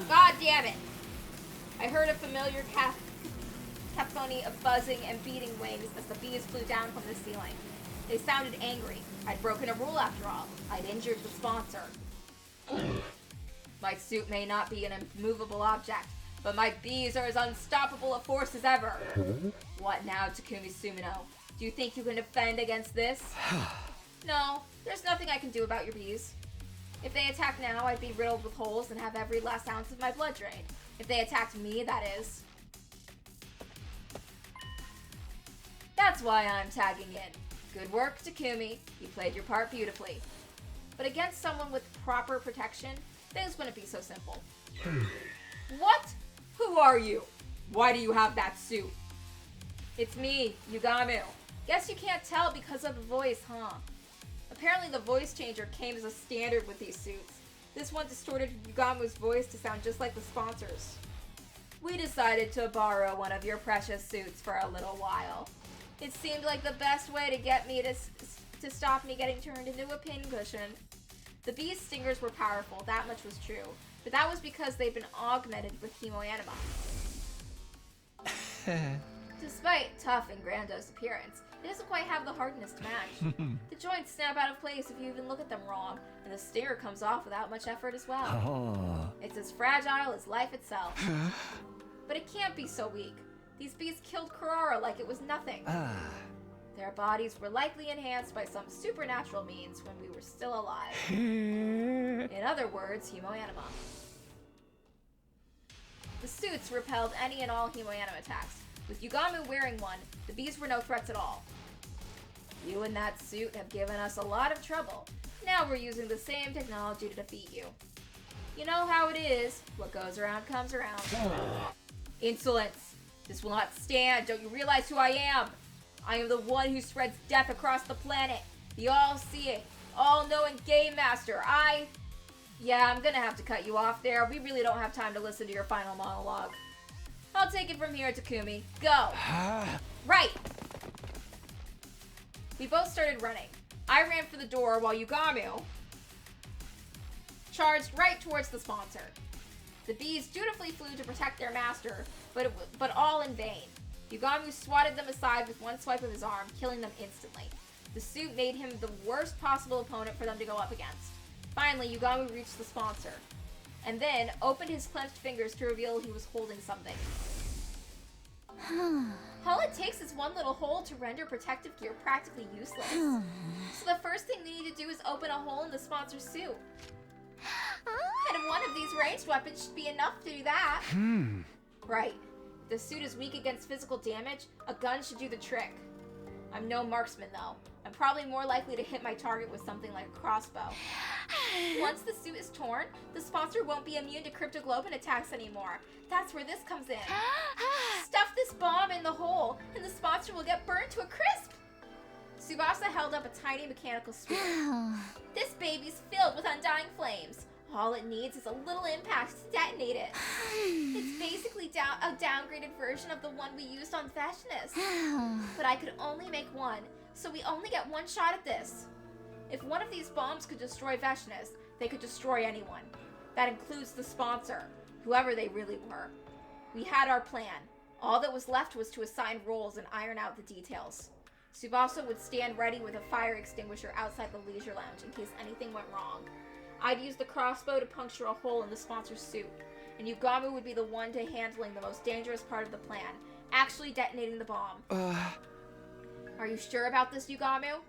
God damn it! I heard a familiar cacophony of buzzing and beating wings as the bees flew down from the ceiling. They sounded angry. I'd broken a rule after all. I'd injured the sponsor. My suit may not be an immovable object, but my bees are as unstoppable a force as ever. What now, Takumi Sumino? Do you think you can defend against this? No, there's nothing I can do about your bees. If they attack now, I'd be riddled with holes and have every last ounce of my blood drained. If they attacked me, that is. That's why I'm tagging in. Good work, Takumi. You played your part beautifully. But against someone with proper protection, things wouldn't be so simple. What? Who are you? Why do you have that suit? It's me, Yugamu. Guess you can't tell because of the voice, huh? Apparently the voice changer came as a standard with these suits. This one distorted Yugamu's voice to sound just like the sponsors. We decided to borrow one of your precious suits for a little while. It seemed like the best way to get me to stop me getting turned into a pincushion. The bee's stingers were powerful, that much was true. But that was because they'd been augmented with hemoanima. Despite tough and grandiose appearance, it doesn't quite have the hardness to match. The joints snap out of place if you even look at them wrong, and the stinger comes off without much effort as well. It's as fragile as life itself. But it can't be so weak. These bees killed Kurara like it was nothing. Their bodies were likely enhanced by some supernatural means when we were still alive. In other words, hemoanima. The suits repelled any and all hemoanima attacks. With Yugamu wearing one, the bees were no threats at all. You and that suit have given us a lot of trouble. Now we're using the same technology to defeat you. You know how it is. What goes around comes around. Insolence. This will not stand. Don't you realize who I am? I am the one who spreads death across the planet. The all-seeing, all-knowing Game Master. Yeah, I'm gonna have to cut you off there. We really don't have time to listen to your final monologue. I'll take it from here, Takumi. Go! Right! We both started running. I ran for the door while Yugamu charged right towards the sponsor. The bees dutifully flew to protect their master, but all in vain. Yugamu swatted them aside with one swipe of his arm, killing them instantly. The suit made him the worst possible opponent for them to go up against. Finally, Yugamu reached the sponsor, and then opened his clenched fingers to reveal he was holding something. All it takes is one little hole to render protective gear practically useless. So the first thing we need to do is open a hole in the sponsor's suit. And one of these ranged weapons should be enough to do that. Right. If the suit is weak against physical damage, a gun should do the trick. I'm no marksman though. I'm probably more likely to hit my target with something like a crossbow. Once the suit is torn, the sponsor won't be immune to cryptoglobin attacks anymore. That's where this comes in. Stuff this bomb in the hole, and the sponsor will get burned to a crisp. Tsubasa held up a tiny mechanical sphere. This baby's filled with undying flames. All it needs is a little impact to detonate it. It's basically a downgraded version of the one we used on Fashionists. But I could only make one, so we only get one shot at this. If one of these bombs could destroy Fashionists, they could destroy anyone. That includes the sponsor, whoever they really were. We had our plan. All that was left was to assign roles and iron out the details. Tsubasa would stand ready with a fire extinguisher outside the leisure lounge in case anything went wrong. I'd use the crossbow to puncture a hole in the sponsor's suit, and Yugamu would be the one to handling the most dangerous part of the plan, actually detonating the bomb. Are you sure about this, Yugamu?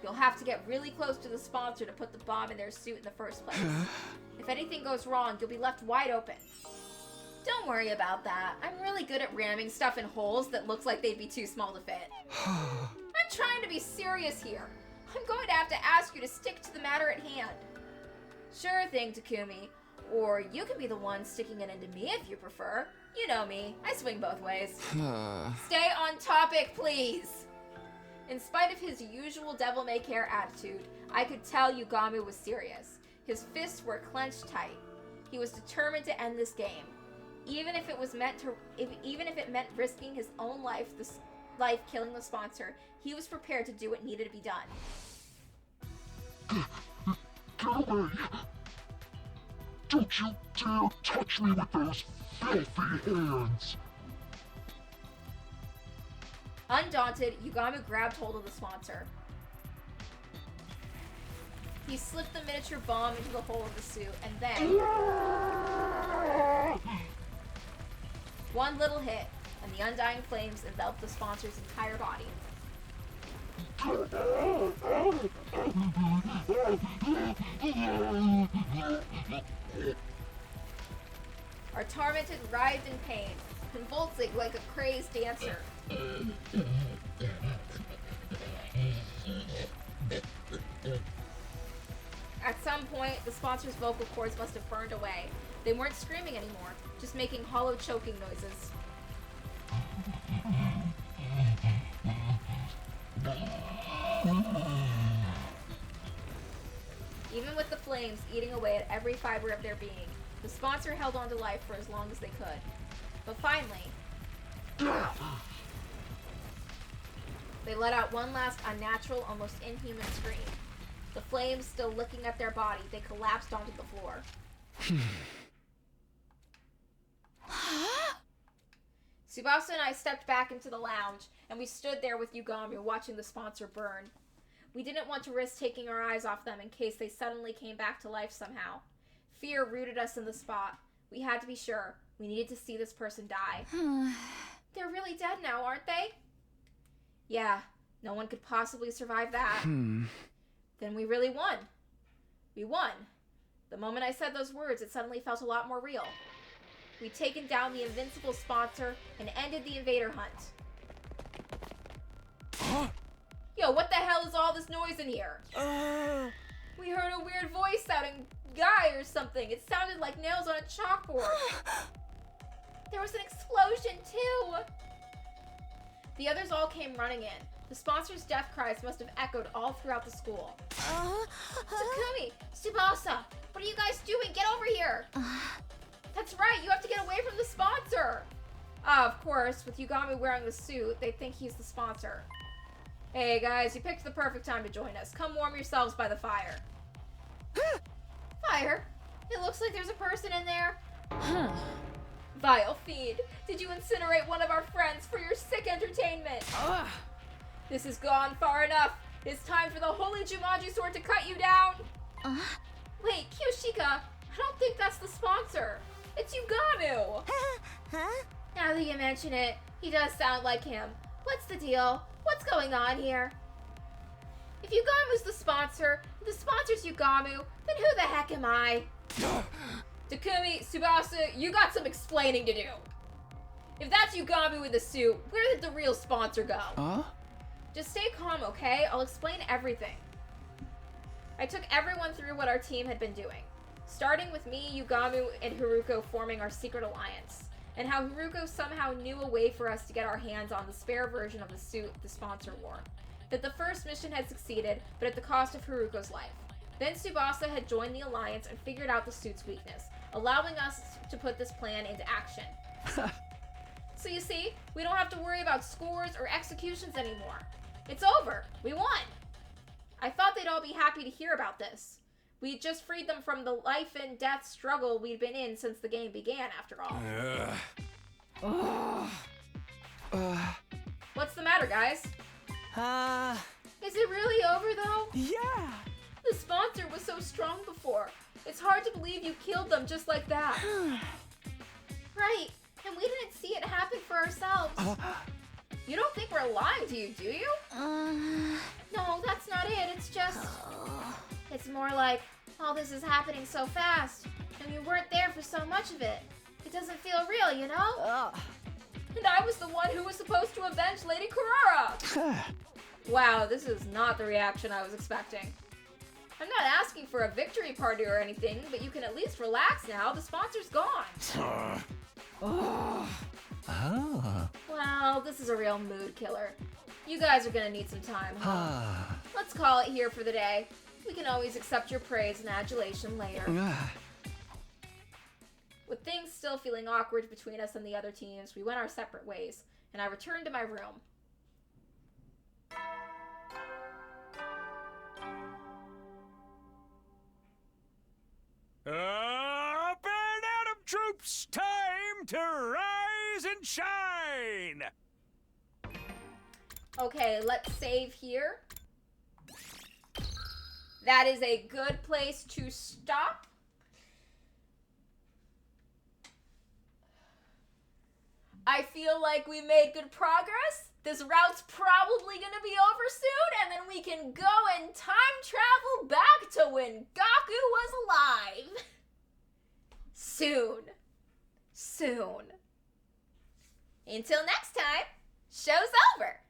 You'll have to get really close to the sponsor to put the bomb in their suit in the first place. If anything goes wrong, you'll be left wide open. Don't worry about that. I'm really good at ramming stuff in holes that looks like they'd be too small to fit. I'm trying to be serious here. I'm going to have to ask you to stick to the matter at hand. Sure thing, Takumi. Or you can be the one sticking it into me if you prefer. You know me. I swing both ways. Stay on topic, please. In spite of his usual devil-may-care attitude, I could tell Yugamu was serious. His fists were clenched tight. He was determined to end this game. Even if it meant risking his own life, killing the sponsor, he was prepared to do what needed to be done. Get away! Don't you dare touch me with those filthy hands! Undaunted, Yugami grabbed hold of the sponsor. He slipped the miniature bomb into the hole of the suit, and then... one little hit, and the undying flames enveloped the sponsor's entire body. Our tormented writhed in pain, convulsing like a crazed dancer. At some point, the sponsor's vocal cords must have burned away. They weren't screaming anymore, just making hollow choking noises. Even with the flames eating away at every fiber of their being, the sponsor held on to life for as long as they could. But finally, they let out one last unnatural, almost inhuman scream. The flames still licking at their body, they collapsed onto the floor. Tsubasa and I stepped back into the lounge, and we stood there with Yugami watching the sponsor burn. We didn't want to risk taking our eyes off them in case they suddenly came back to life somehow. Fear rooted us in the spot. We had to be sure. We needed to see this person die. They're really dead now, aren't they? Yeah, no one could possibly survive that. Then we really won. We won. The moment I said those words, it suddenly felt a lot more real. We'd taken down the invincible sponsor and ended the invader hunt. Yo, what the hell is all this noise in here? We heard a weird voice shouting guy or something. It sounded like nails on a chalkboard. There was an explosion too. The others all came running in. The sponsor's death cries must have echoed all throughout the school. Takumi! Tsubasa! What are you guys doing? Get over here! That's right, you have to get away from the sponsor! Of course, with Yugami wearing the suit, they think he's the sponsor. Hey guys, you picked the perfect time to join us. Come warm yourselves by the fire. Fire? It looks like there's a person in there. Vile fiend, did you incinerate one of our friends for your sick entertainment? This has gone far enough. It's time for the holy Jumanji sword to cut you down. Wait, Kyoshika, I don't think that's the sponsor. It's Yugami. Now that you mention it, he does sound like him. What's the deal? What's going on here? If Yugamu's the sponsor, and the sponsor's Yugami, then who the heck am I? Takumi, Tsubasa, you got some explaining to do. If that's Yugami with the suit, where did the real sponsor go? Just stay calm, okay? I'll explain everything. I took everyone through what our team had been doing, starting with me, Yugami, and Haruko forming our secret alliance, and how Haruko somehow knew a way for us to get our hands on the spare version of the suit the sponsor wore. That the first mission had succeeded, but at the cost of Haruko's life. Then Tsubasa had joined the alliance and figured out the suit's weakness, allowing us to put this plan into action. So you see, we don't have to worry about scores or executions anymore. It's over. We won. I thought they'd all be happy to hear about this. We just freed them from the life and death struggle we'd been in since the game began, after all. What's the matter, guys? Is it really over, though? Yeah! The sponsor was so strong before. It's hard to believe you killed them just like that. Right, and we didn't see it happen for ourselves. You don't think we're lying to you, do you? No, that's not it. It's just... It's more like, all this is happening so fast, and we weren't there for so much of it. It doesn't feel real, you know? And I was the one who was supposed to avenge Lady Kurara! Wow, this is not the reaction I was expecting. I'm not asking for a victory party or anything, but you can at least relax now. The sponsor's gone. Well, this is a real mood killer. You guys are gonna need some time, huh? Let's call it here for the day. We can always accept your praise and adulation later. With things still feeling awkward between us and the other teams, we went our separate ways, and I returned to my room. Up and Atom troops, time to rise and shine! Okay, let's save here. That is a good place to stop. I feel like we made good progress. This route's probably gonna be over soon, and then we can go and time travel back to when Gaku was alive. Soon. Soon. Until next time, show's over.